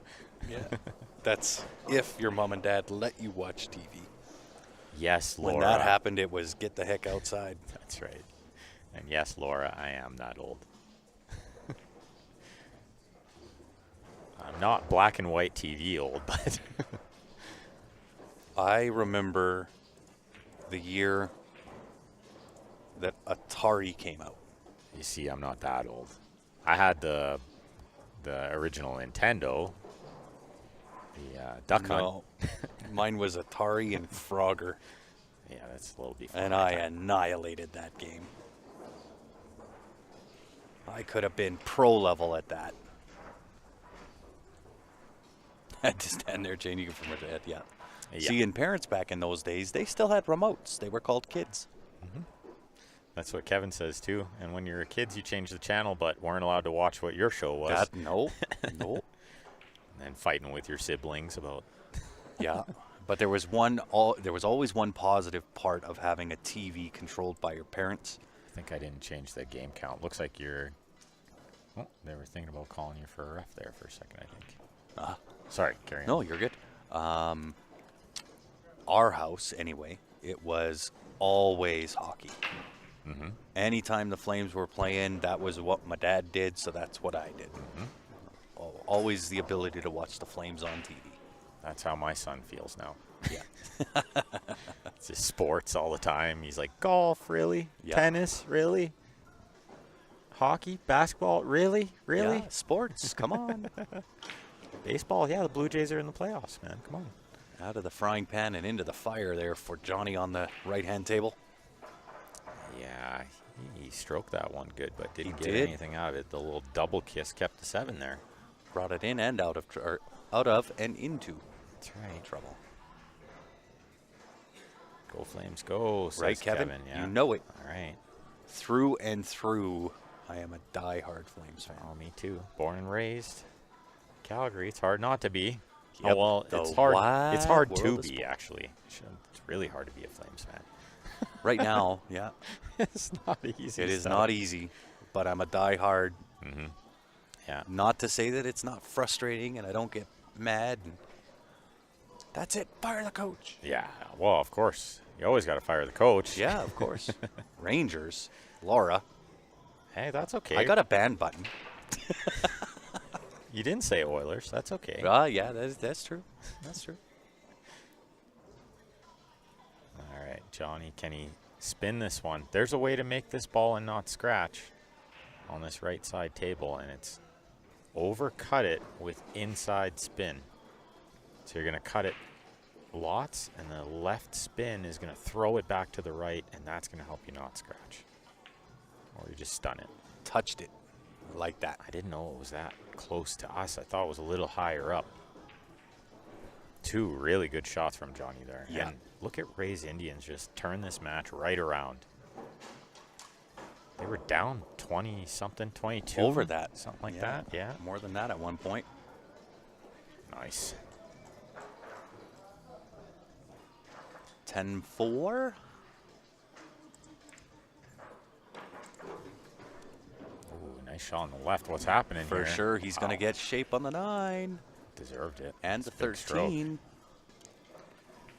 Yeah. That's if your mom and dad let you watch TV. Yes, Laura. When that happened, it was get the heck outside. That's right. And yes, Laura, I am that old. I'm not black and white TV old, but I remember the year that Atari came out. you see, I'm not that old. I had the original Nintendo, the Duck Hunt. No, mine was Atari and Frogger, Yeah, that's a little before. and my I time. annihilated that game. I could have been pro level at that. I had to stand there changing it from my dad, yeah. Yeah. See, and parents back in those days, they still had remotes. They were called kids. That's what Kevin says too. And when you were kids, you changed the channel, but weren't allowed to watch what your show was. That, no, no. And then fighting with your siblings about. Yeah, but there was always one positive part of having a TV controlled by your parents. I think I didn't change the game count. Looks like you're. Oh, they were thinking about calling you for a ref there for a second, I think. Sorry, carry on. No, you're good. Our house, anyway, it was always hockey. Mm-hmm. Anytime the Flames were playing, that was what my dad did, so that's what I did. Always the ability to watch the Flames on TV. That's how my son feels now. Yeah. It's just sports all the time. He's like, golf, really? Yeah. Tennis, really? Hockey, basketball, really? Really? Yeah, sports, come on. Baseball, yeah, the Blue Jays are in the playoffs, man. Come on. Out of the frying pan and into the fire there for Johnny on the right-hand table. Yeah, He stroked that one good, but didn't He get did. anything out of it. The little double kiss kept the 7 there. Brought it in and out of and into That's right. trouble. Go Flames, go, says Right, Kevin? Yeah. You know it. All right. Through and through, I am a die-hard Flames fan. Oh, me too. Born and raised Calgary. It's hard not to be. Yep, Oh, well, the it's hard. It's hard wide to world of be, sport. actually. It's really hard to be a Flames fan. Right now, yeah, It's not easy. it is stuff. not easy, but I'm a die-hard. Yeah. Not to say that it's not frustrating and I don't get mad. And that's it. Fire the coach. Yeah. Well, of course. You always got to fire the coach. Yeah, of course. Rangers. Laura. Hey, that's okay. I got a ban button. You didn't say Oilers. That's okay. Yeah, that's true. That's true. All right, Johnny, can he spin this one? There's a way to make this ball and not scratch on this right side table, and it's overcut it with inside spin. So you're going to cut it lots, and the left spin is going to throw it back to the right, and that's going to help you not scratch. Or you just stun it. Touched it. Like that. I didn't know it was that close to us. I thought it was a little higher up. 2 really good shots from Johnny there. Yeah. And look at Ray's Indians just turn this match right around. They were down 20-something, 22. Over that. Something like that, yeah. More than that at one point. Nice. 10-4. Ooh, nice shot on the left. What's happening For here? sure, he's going to Wow. get shape on the 9. Deserved it. And That's the a big stroke. 13.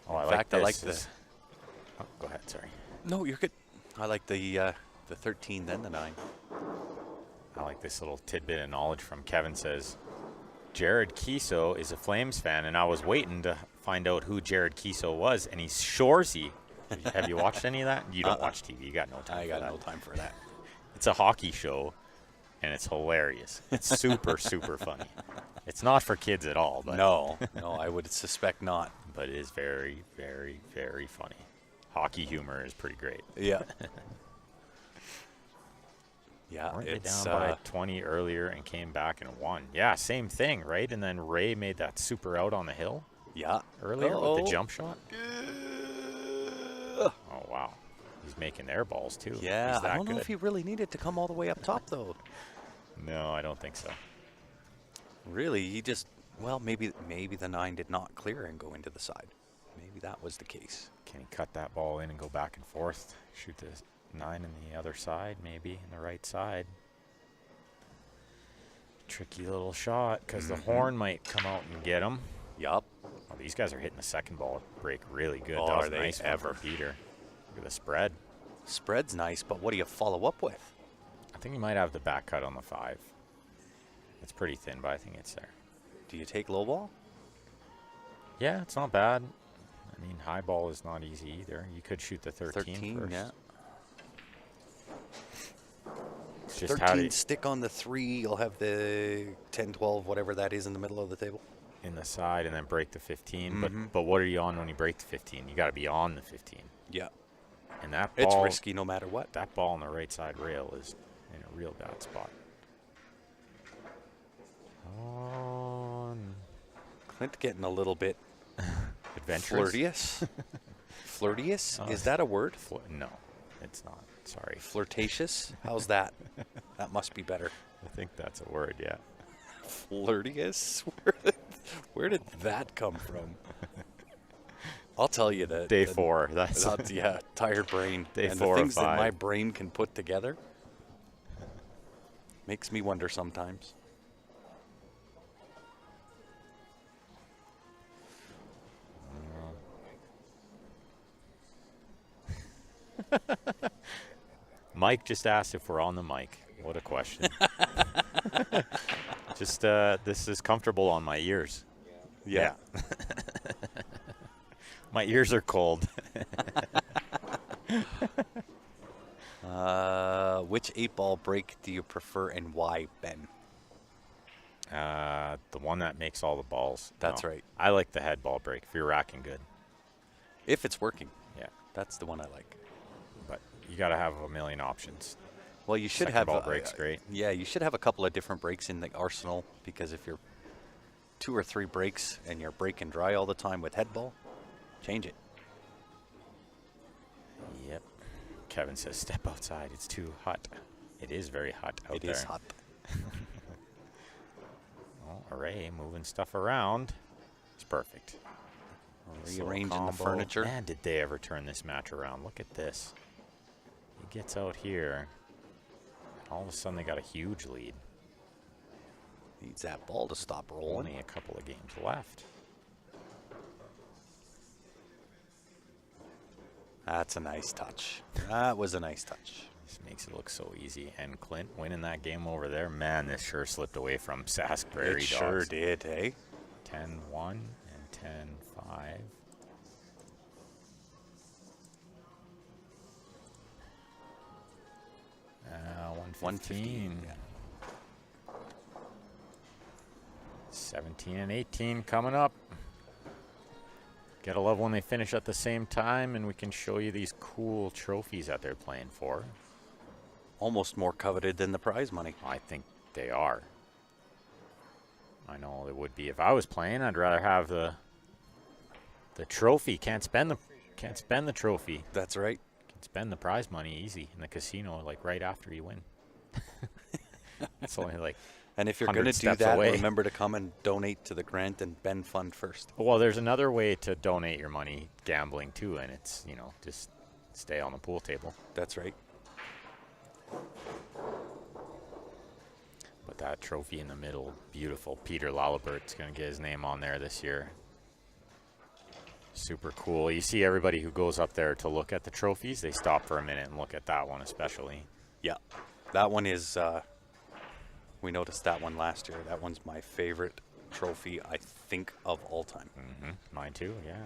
Oh, I In like fact, this. I like the... Oh, go ahead, sorry. No, you're good. I like the 13, then the 9. I like this little tidbit of knowledge from Kevin says, Jared Kiso is a Flames fan, and I was waiting to find out who Jared Kiso was, and he's Shorzy. Have you watched any of that? You don't watch TV. You got no time I for got that. no time for that. It's a hockey show, and it's hilarious. It's super, super funny. It's not for kids at all, but No, I would suspect not. but it is very, very, very funny. Hockey humor is pretty great. Yeah. Yeah, Weren't they it's down by 20 earlier and came back and won? Yeah, same thing, right? And then Ray made that super out on the hill yeah. earlier with Uh-oh. the jump shot. Oh, wow. He's making their balls, too. Yeah, He's that I don't know good. if he really needed to come all the way up top, though. No, I don't think so. Really, he just, well, maybe the 9 did not clear and go into the side. Maybe that was the case. Can he cut that ball in and go back and forth? Shoot the 9 in the other side, maybe, in the right side. Tricky little shot, because the horn might come out and get him. Yup. Oh, these guys are hitting the second ball break really good. Oh, That was are a they nice one ever. for Peter. Look at the spread. Spread's nice, but what do you follow up with? I think he might have the back cut on the 5. It's pretty thin, but I think it's there. Do you take low ball? Yeah, it's not bad. I mean, high ball is not easy either. You could shoot the 13, 13, first. yeah. It's just how 13 to, stick on the 3. You'll have the 10, 12, whatever that is in the middle of the table. in the side and then break the 15. Mhm. But what are you on when you break the 15? You got to be on the 15. Yeah. And that It's ball, risky no matter what. that ball on the right side rail is in a real bad spot. On Clint getting a little bit adventurous. flirtious. Flirtious? Oh. Is that a word? No, it's not. Sorry. Flirtatious? How's that? That must be better. I think that's a word, yeah. Flirtious? Where did that come from? I'll tell you that. Day 4. That's Yeah, tired brain. Day and 4 the of things that my 5. brain can put together makes me wonder sometimes. Mike just asked if we're on the mic. What a question. Just this is comfortable on my ears. Yeah. My ears are cold. Which 8-ball break do you prefer and why, Ben? The one that makes all the balls. That's right. I like the head ball break if you're racking good. If it's working. Yeah. That's the one I like. But you got to have a million options. Well, you should Second have ball break's great. Yeah, you should have a couple of different breaks in the arsenal, because if you're 2 or 3 breaks and you're breaking dry all the time with head ball, change it. Yep. Kevin says, step outside. It's too hot. It is very hot out there. It is hot. Well, Array moving stuff around. It's perfect. This little Rearranging the combo. furniture. Man, did they ever turn this match around. Look at this. He gets out here. All of a sudden, they got a huge lead. Needs that ball to stop rolling. Only a couple of games left. That's a nice touch. That was a nice touch. This makes it look so easy. And Clint winning that game over there. Man, this sure slipped away from Sask Prairie It Dogs. sure did, hey? 10-1 and 10-5. Uh, 115. Yeah. 17 and 18 coming up. Gotta love when they finish at the same time and we can show you these cool trophies that they're playing for. Almost more coveted than the prize money. I think they are. I know it would be if I was playing. I'd rather have the trophy. Can't spend the trophy. That's right. Can spend the prize money easy in the casino, like right after you win. It's only like. And if you're 100 going to do steps that, away. remember to come and donate to the Grant and Ben Fund first. Well, there's another way to donate your money, gambling too, and it's, just stay on the pool table. That's right. But that trophy in the middle, beautiful. Peter Lalabert's going to get his name on there this year. Super cool. You see everybody who goes up there to look at the trophies, they stop for a minute and look at that one especially. Yeah. That one is, we noticed that one last year. That one's my favorite trophy, I think, of all time. Mm-hmm. Mine too, yeah.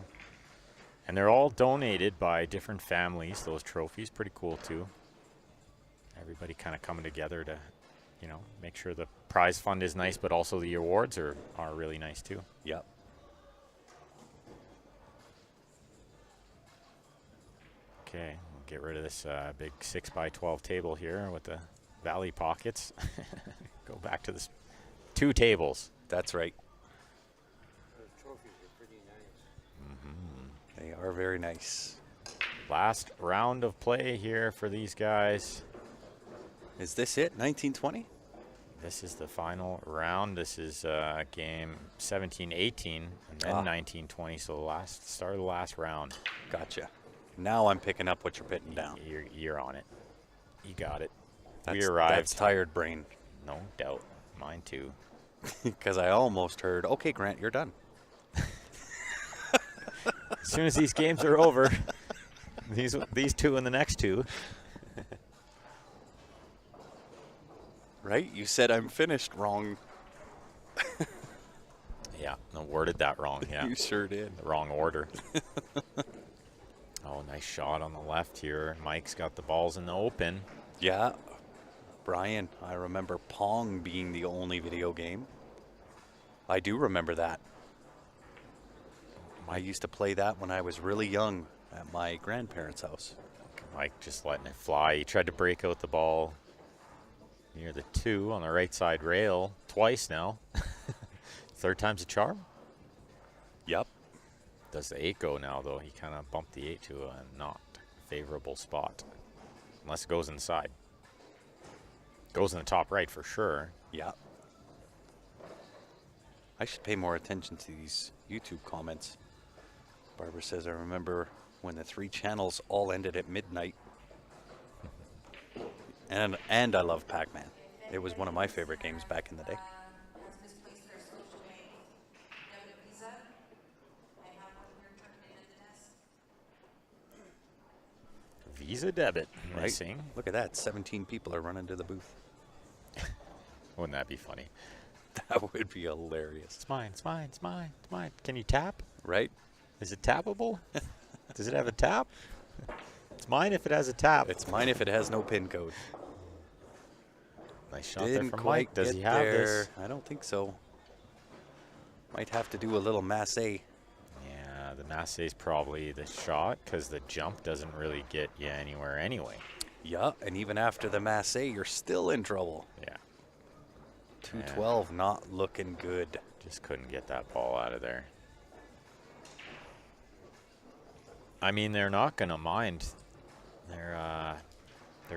And they're all donated by different families, those trophies. Pretty cool too. Everybody kind of coming together to, make sure the prize fund is nice, but also the awards are really nice too. Yep. Okay, we'll get rid of this big 6x12 table here with the valley pockets. Go back to this 2 tables. That's right. Those trophies are pretty nice. They are very nice. Last round of play here for these guys. Is this it? 1920? This is the final round. This is game 17-18 and then 19-20. So the start of the last round. Gotcha. Now I'm picking up what you're putting down. You're on it. You got it. We That's, arrived. That's tired brain. No doubt. Mine too. Because I almost heard, okay, Grant, you're done. As soon as these games are over, these 2 and the next 2. Right? You said I'm finished wrong. Yeah, no, worded that wrong. Yeah, You sure did. the wrong order. Oh, nice shot on the left here. Mike's got the balls in the open. Yeah. Brian, I remember Pong being the only video game. I do remember that. I used to play that when I was really young at my grandparents' house. Mike just letting it fly. He tried to break out the ball near the 2 on the right side rail twice now. Third time's a charm. Yep. Does the 8 go now, though? He kind of bumped the 8 to a not favorable spot. Unless it goes inside. Goes in the top right for sure. Yeah. I should pay more attention to these YouTube comments. Barbara says, I remember when the 3 channels all ended at midnight. And I love Pac-Man. It was one of my favorite games back in the day. Has misplaced their social bank debit Visa. I have one here turned in at the desk. Visa debit. Right? Missing. Look at that. 17 people are running to the booth. Wouldn't that be funny? That would be hilarious. It's mine, it's mine, it's mine, it's mine. Can you tap? Right? Is it tappable? Does it have a tap? It's mine if it has a tap. It's mine if it has no PIN code. Nice shot Didn't there from quite Mike. Does get he have there. this? I don't think so. Might have to do a little masse. Yeah, the masse is probably the shot because the jump doesn't really get you anywhere anyway. Yeah, and even after the Masse, you're still in trouble. Yeah. 212, not looking good. Just couldn't get that ball out of there. I mean, they're not going to mind. They're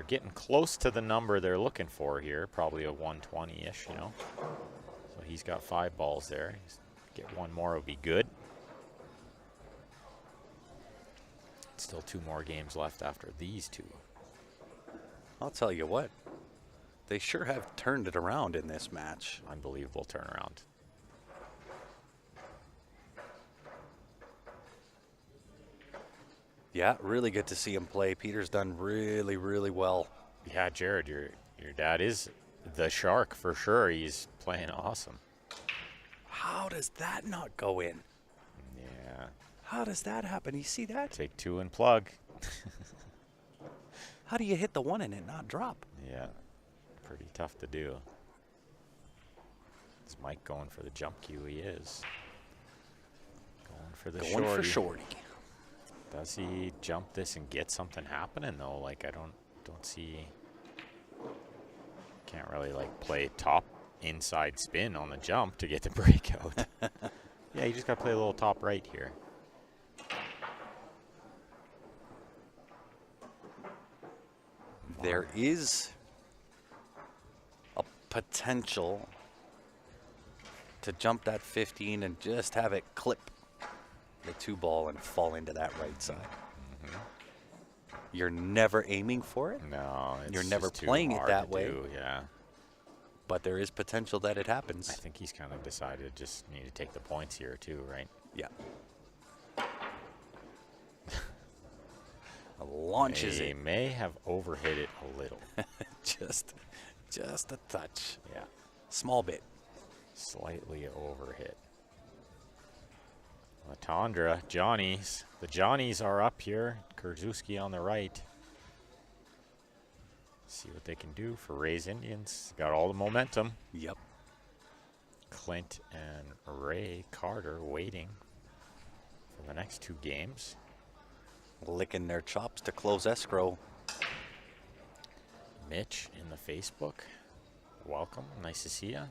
getting close to the number they're looking for here, probably a 120-ish, you know. So he's got 5 balls there. Get one more would be good. Still 2 more games left after these 2. I'll tell you what, they sure have turned it around in this match. Unbelievable turnaround. Yeah, really good to see him play. Peter's done really, really well. Yeah, Jared, your dad is the Shark for sure. He's playing awesome. How does that not go in? Yeah. How does that happen? You see that? Take 2 and plug. How do you hit the one and it not drop? Yeah. Pretty tough to do. Is Mike going for the jump cue? He is. Going for the Going for shorty. Does he jump this and get something happening though? Like I don't see. Can't really like play top inside spin on the jump to get the breakout. Yeah, you just gotta play a little top right here. There is a potential to jump that 15 and just have it clip the 2 ball and fall into that right side. You're never aiming for it, No, it's You're never just too playing it hard that to way. do, yeah. but there is potential that it happens. I think he's kind of decided just need to take the points here too, right? Yeah. Launches He it may have overhit it a little. just a touch, Yeah, small bit. slightly overhit. Latondra, Johnnies. The Johnnies are up here. Kurzewski on the right. See what they can do for Ray's Indians. Got all the momentum. Yep. Clint and Ray Carter waiting for the next 2 games. Licking their chops to close escrow. Mitch in the Facebook. Welcome. Nice to see you.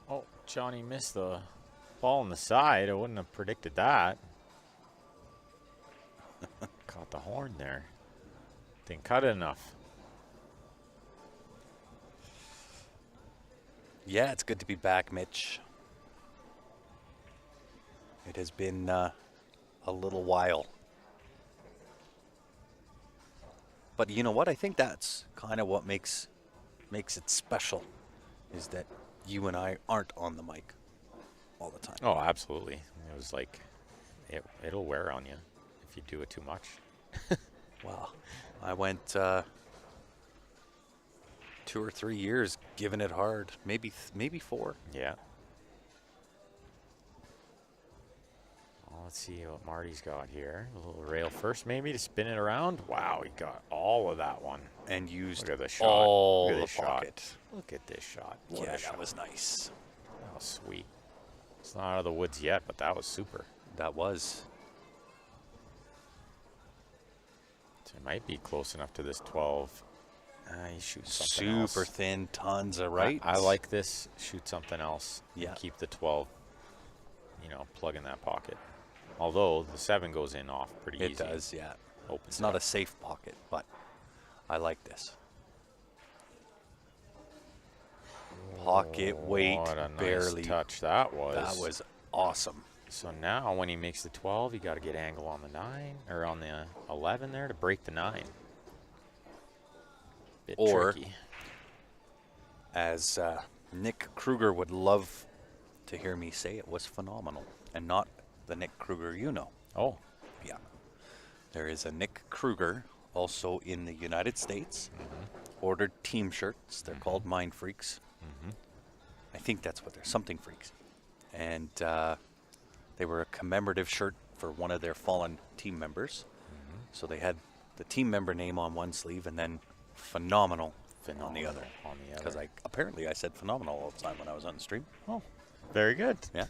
Oh, Johnny missed the ball on the side. I wouldn't have predicted that. Caught the horn there. Didn't cut it enough. Yeah, it's good to be back, Mitch. It has been a little while. But you know what? I think that's kind of what makes it special, is that you and I aren't on the mic all the time. Oh, absolutely. It was like, it'll wear on you if you do it too much. Wow. I went 2 or 3 years giving it hard, maybe 4. Yeah. Well, let's see what Marty's got here. A little rail first, maybe, to spin it around. Wow, he got all of that one. And used Look at the shot. all Look at the this shot. pocket. Look at this shot. What Yeah, a that shot. was nice. That was sweet. It's not out of the woods yet, but that was super. That was. So it might be close enough to this 12. He shoots something Super else. thin, tons of right. I like this. Shoot something else. Yeah. And keep the 12, plug in that pocket. Although the 7 goes in off pretty It easy. does, yeah. Opens It's not up. a safe pocket, but I like this. Pocket weight, What a nice barely. touch that was. That was awesome. So now when he makes the 12, you got to get angle on the 9 or on the 11 there to break the 9. Bit Or- tricky. As Nick Kruger would love to hear me say, it was phenomenal, and not the Nick Kruger you know. Oh, Yeah. There is a Nick Kruger also in the United States. Ordered team shirts. They're called Mind Freaks. I think that's what they're, something freaks. And they were a commemorative shirt for one of their fallen team members. So they had the team member name on one sleeve and then phenomenal on the other. On the Because other. apparently I said phenomenal all the time when I was on the stream. Oh, very good. Yeah.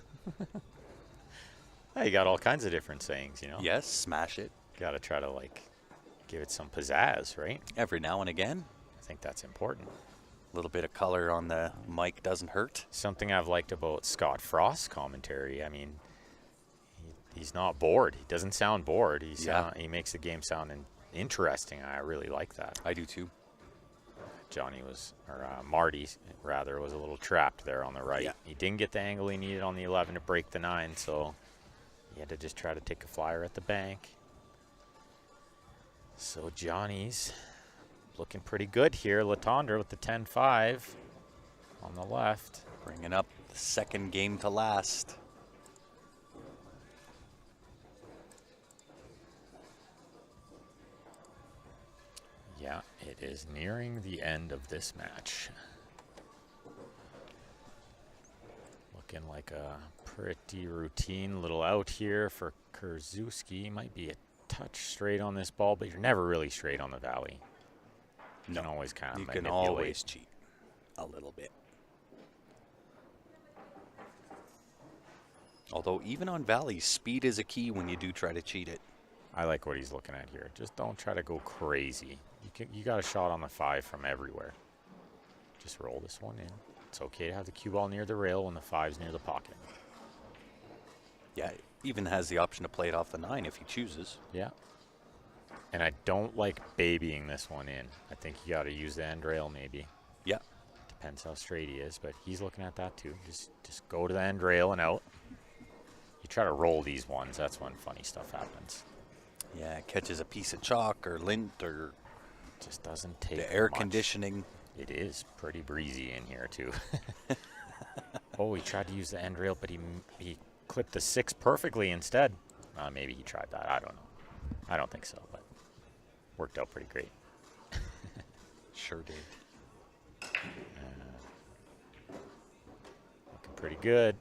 Hey, you got all kinds of different sayings, Yes, smash it. Got to try to, like, give it some pizzazz, right? Every now and again, I think that's important. a little bit of color on the mic doesn't hurt. Something I've liked about Scott Frost's commentary, I mean, he's not bored. He doesn't sound bored. He makes the game sound interesting. I really like that. I do too. Marty, rather, was a little trapped there on the right. Yeah. He didn't get the angle he needed on the 11 to break the 9, so he had to just try to take a flyer at the bank. So Johnny's looking pretty good here. Latondra with the 10-5 on the left. Bringing up the second game to last. Yeah, it is nearing the end of this match. Looking like a pretty routine little out here for Krzyzewski. Might be a touch straight on this ball, but you're never really straight on the Valley. You can always kind of You manipulate. can always cheat a little bit. Although even on Valley, speed is a key when you do try to cheat it. I like what he's looking at here. Just don't try to go crazy. You got a shot on the 5 from everywhere. Just roll this one in. It's okay to have the cue ball near the rail when the 5's near the pocket. Yeah, even has the option to play it off the 9 if he chooses. Yeah. And I don't like babying this one in. I think you got to use the end rail maybe. Yeah. Depends how straight he is, but he's looking at that too. Just go to the end rail and out. You try to roll these ones, that's when funny stuff happens. Yeah, catches a piece of chalk or lint or Just doesn't take the air much. conditioning. It is pretty breezy in here too. Oh, he tried to use the end rail, but he clipped the 6 perfectly instead. Maybe he tried that. I don't know. I don't think so, but worked out pretty great. Sure did. Looking pretty good.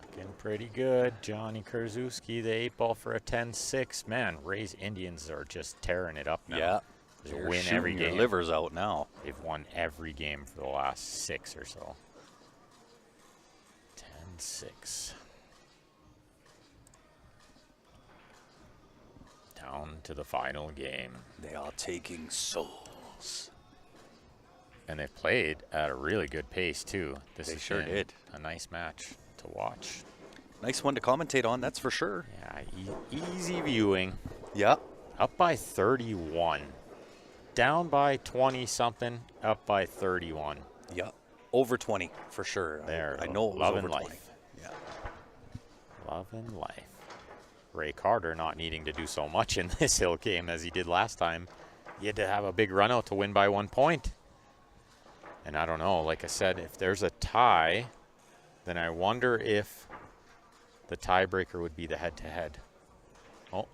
Looking pretty good. Johnny Krzyzewski, the 8 ball for a 10-6. Man, Ray's Indians are just tearing it up now. Yeah. They They're win shooting every your game. livers out now. They've won every game for the last 6 or so. 10-6. Down to the final game. They are taking souls. And they've played at a really good pace, too. They sure did. A nice match to watch. Nice one to commentate on, that's for sure. Yeah, easy viewing. Yeah. Up by 31. Down by 20-something, up by 31. Yeah. Over 20 for sure. There, I know it was love over and 20. life. Yeah. Love and life. Ray Carter not needing to do so much in this hill game as he did last time. He had to have a big run out to win by 1 point. And I don't know, like I said, if there's a tie, then I wonder if the tiebreaker would be the head-to-head. Oh,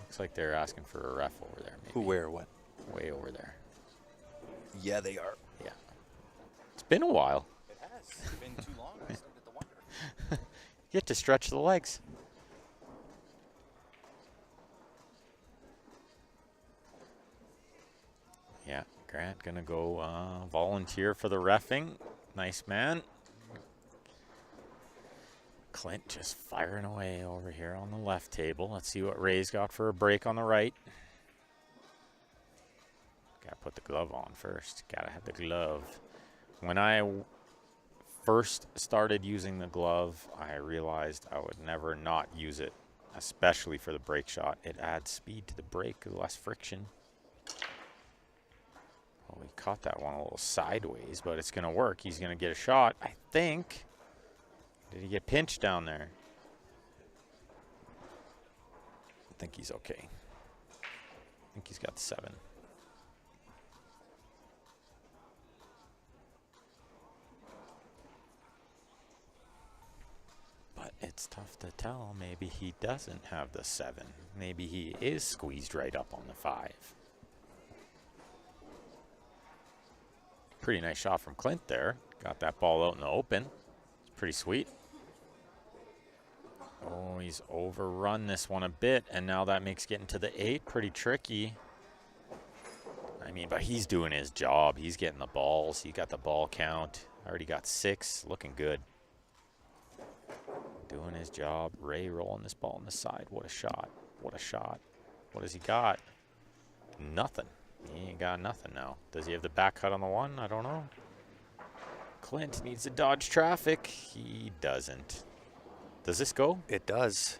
looks like they're asking for a ref over there. Maybe. Who, where, what? Way over there. Yeah, they are. Yeah. It's been a while. It has. It's been too long. I started to wonder. You get to stretch the legs. Yeah, Grant gonna go volunteer for the reffing. Nice man. Clint just firing away over here on the left table. Let's see what Ray's got for a break on the right. Gotta put the glove on first. Gotta have the glove. When I first started using the glove, I realized I would never not use it, especially for the break shot. It adds speed to the break, less friction. Well, he caught that one a little sideways, but it's going to work. He's going to get a shot, I think. Did he get pinched down there? I think he's okay. I think he's got the 7. But it's tough to tell. Maybe he doesn't have the 7. Maybe he is squeezed right up on the 5. Pretty nice shot from Clint there. Got that ball out in the open. It's pretty sweet. Oh, he's overrun this one a bit, and now that makes getting to the 8 pretty tricky. I mean, but he's doing his job. He's getting the balls. He got the ball count. Already got 6. Looking good. Doing his job. Ray rolling this ball on the side. What a shot. What a shot. What has he got? Nothing. He ain't got nothing now. Does he have the back cut on the one? I don't know. Clint needs to dodge traffic. He doesn't. Does this go? It does.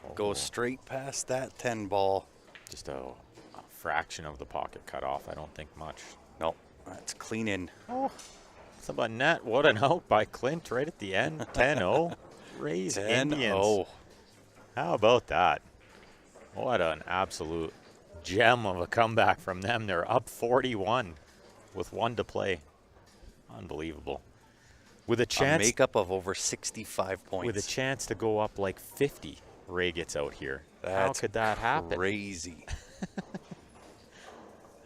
Oh, Goes straight past that 10 ball. just a fraction of the pocket cut off. I don't think much. Nope. That's clean in. Oh, it's about net. What an out by Clint right at the end. 10-0. Raise 10-0. Indians. How about that? What an absolute gem of a comeback from them. They're up 41 with 1 to play. Unbelievable. With a A chance, makeup of over 65 points. with a chance to go up like 50, Ray gets out here. How That's could that happen? crazy.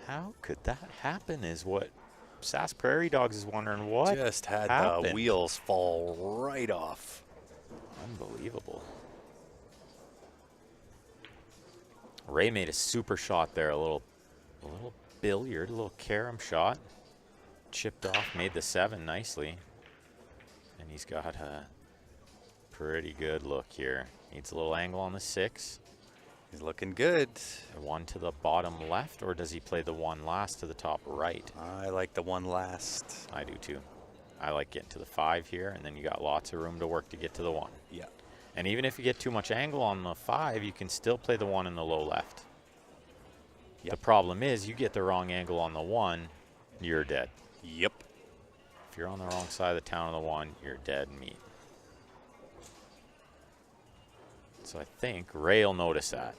How could that happen is what Sask Prairie Dogs is wondering. What Just had happened? the wheels fall right off. Unbelievable. Ray made a super shot there, a little billiard, a little carom shot. Chipped off, made the 7 nicely. And he's got a pretty good look here. Needs a little angle on the 6. He's looking good. The 1 to the bottom left, or does he play the 1 last to the top right? I like the one last. I do too. I like getting to the 5 here, and then you got lots of room to work to get to the 1. Yeah. And even if you get too much angle on the 5, you can still play the 1 in the low left. Yep. The problem is you get the wrong angle on the 1, you're dead. Yep. If you're on the wrong side of the town on the 1, you're dead meat. So I think Ray will notice that.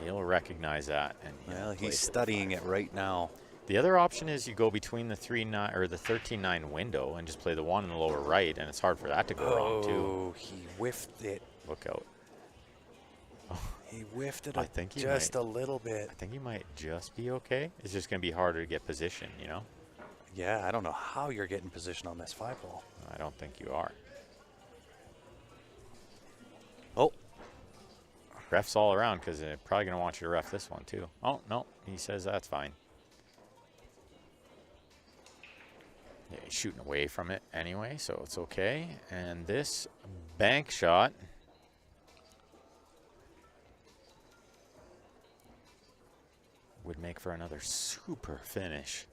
He'll recognize that. And Well, play he's for the studying 5. it right now. The other option is you go between the 3-9 or the 13-9 window and just play the 1 in the lower right, and it's hard for that to go wrong too. Oh, he whiffed it. Look out. He whiffed it I think he just might. a little bit. I think he might just be okay. It's just going to be harder to get position, you know? Yeah, I don't know how you're getting position on this 5 ball. I don't think you are. Oh, Refs all around because they're probably going to want you to ref this one too. Oh, no. He says that's fine. Yeah, he's shooting away from it anyway, so it's okay. And this bank shot would make for another super finish.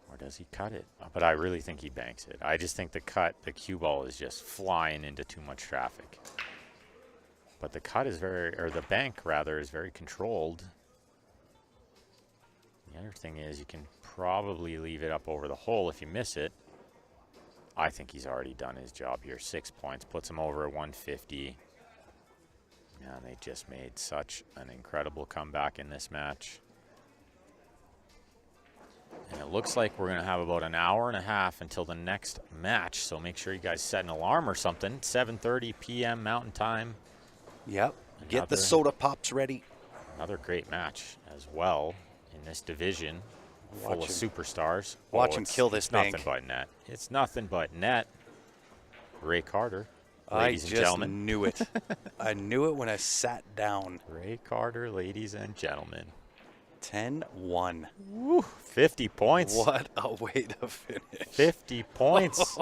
Or does he cut it? But I really think he banks it. I just think the cue ball is just flying into too much traffic. But the cut is the bank rather, is very controlled. The other thing is you can probably leave it up over the hole if you miss it. I think he's already done his job here. 6 points, puts him over at 150. Yeah, they just made such an incredible comeback in this match. And it looks like we're going to have about an hour and a half until the next match. So make sure you guys set an alarm or something. 7:30 p.m. Mountain Time. yep. Get the Another- soda pops ready. Another great match as well in this division. Full of Watch superstars. watch him It's- kill this it's nothing bank. but net. It's nothing but net. Ray Carter, I ladies and just gentlemen. knew it. I knew it when I sat down. Ray Carter, ladies and gentlemen. 10-1. Woo, 50 points. What a way to finish. 50 points.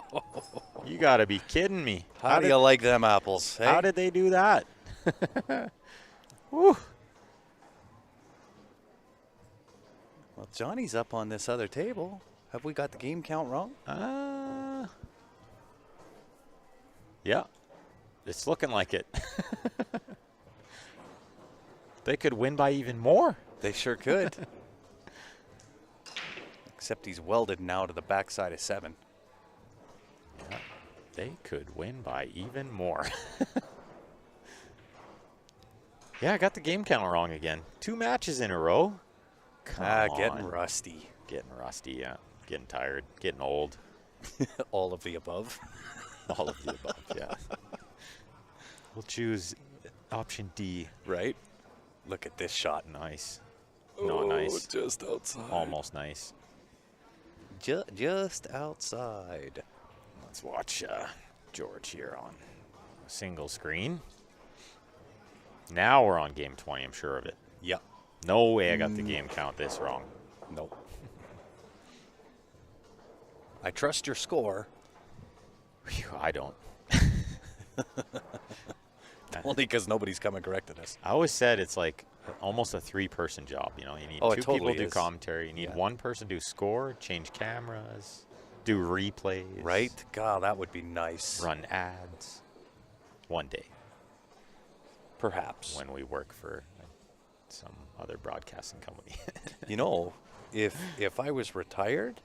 You got to be kidding me. How do you like them apples? Hey? How did they do that? Woo. Well, Johnny's up on this other table. Have we got the game count wrong? Yeah, it's looking like it. They could win by even more. They sure could. Except he's welded now to the backside of 7. Yeah, they could win by even more. Yeah, I got the game count wrong again. 2 matches in a row. Come Getting on. rusty. Getting rusty, yeah. Getting tired, getting old. All of the above. All of the above, yeah. We'll choose option D. Right? Look at this shot. Nice. Not nice. Just outside. Almost nice. Just outside. Let's watch George here on a single screen. Now we're on game 20, I'm sure of it. Yep. No way I got the game count this wrong. Nope. I trust your score. Phew, I don't. Only because nobody's come and corrected us. I always said it's like almost a 3-person job. You know, you need Oh, it two totally people do is. commentary. You need Yeah. one person do score, change cameras, do replays. Right? God, that would be nice. Run ads. One day Perhaps. when we work for some other broadcasting company. You know, if I was retired,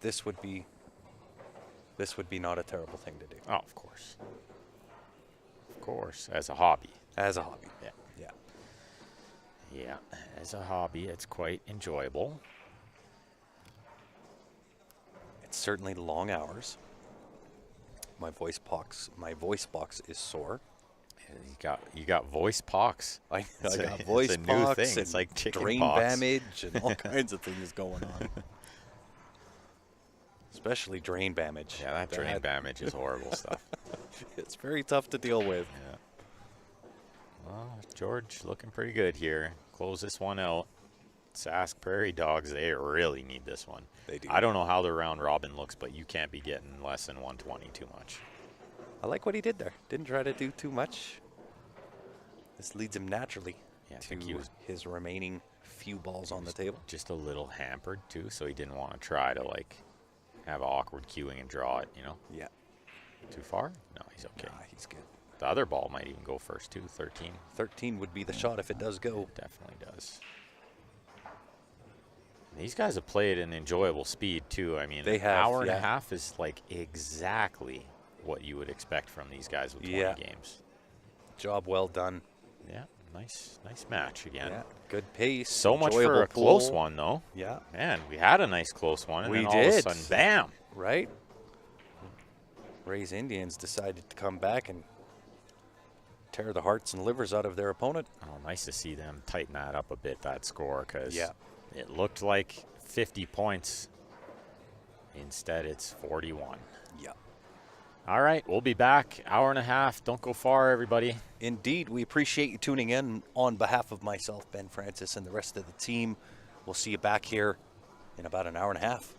this would be not a terrible thing to do. Oh, of course. Of course, as a hobby. As a hobby. Yeah. Yeah. Yeah, as a hobby, it's quite enjoyable. It's certainly long hours. My voice box is sore. You got voice pox. I It's got a voice new box thing. and It's like chicken drain pox. damage and all kinds of things going on. Especially drain damage. Yeah, that drain damage is horrible stuff. It's very tough to deal with. Yeah. Well, George looking pretty good here. Close this one out. Sask Prairie Dogs, they really need this one. They do. I don't know how the round robin looks, but you can't be getting less than 120 too much. I like what he did there. Didn't try to do too much. This leads him naturally Yeah, I to think he was his remaining few balls on the table. just a little hampered too, so he didn't want to try to like have awkward cueing and draw it, you know. Yeah. Too far? No, he's okay. Nah, he's good. The other ball might even go first too, 13. 13 would be the shot if it does go. Definitely does. These guys have played an enjoyable speed too. I mean, They an have, hour and yeah. a half is like exactly what you would expect from these guys with 20 Yeah. games. Job well done. Yeah, nice match again. Yeah. Good pace. So much for enjoyable a close pool. one, though. Yeah. Man, we had a nice close one, and We then all of a did. sudden, bam! Right? Ray's Indians decided to come back and tear the hearts and livers out of their opponent. Oh, nice to see them tighten that up a bit, that score, because Yeah. it looked like 50 points. Instead, it's 41. Yeah. All right, we'll be back. Hour and a half. Don't go far, everybody. Indeed, we appreciate you tuning in on behalf of myself, Ben Francis, and the rest of the team. We'll see you back here in about an hour and a half.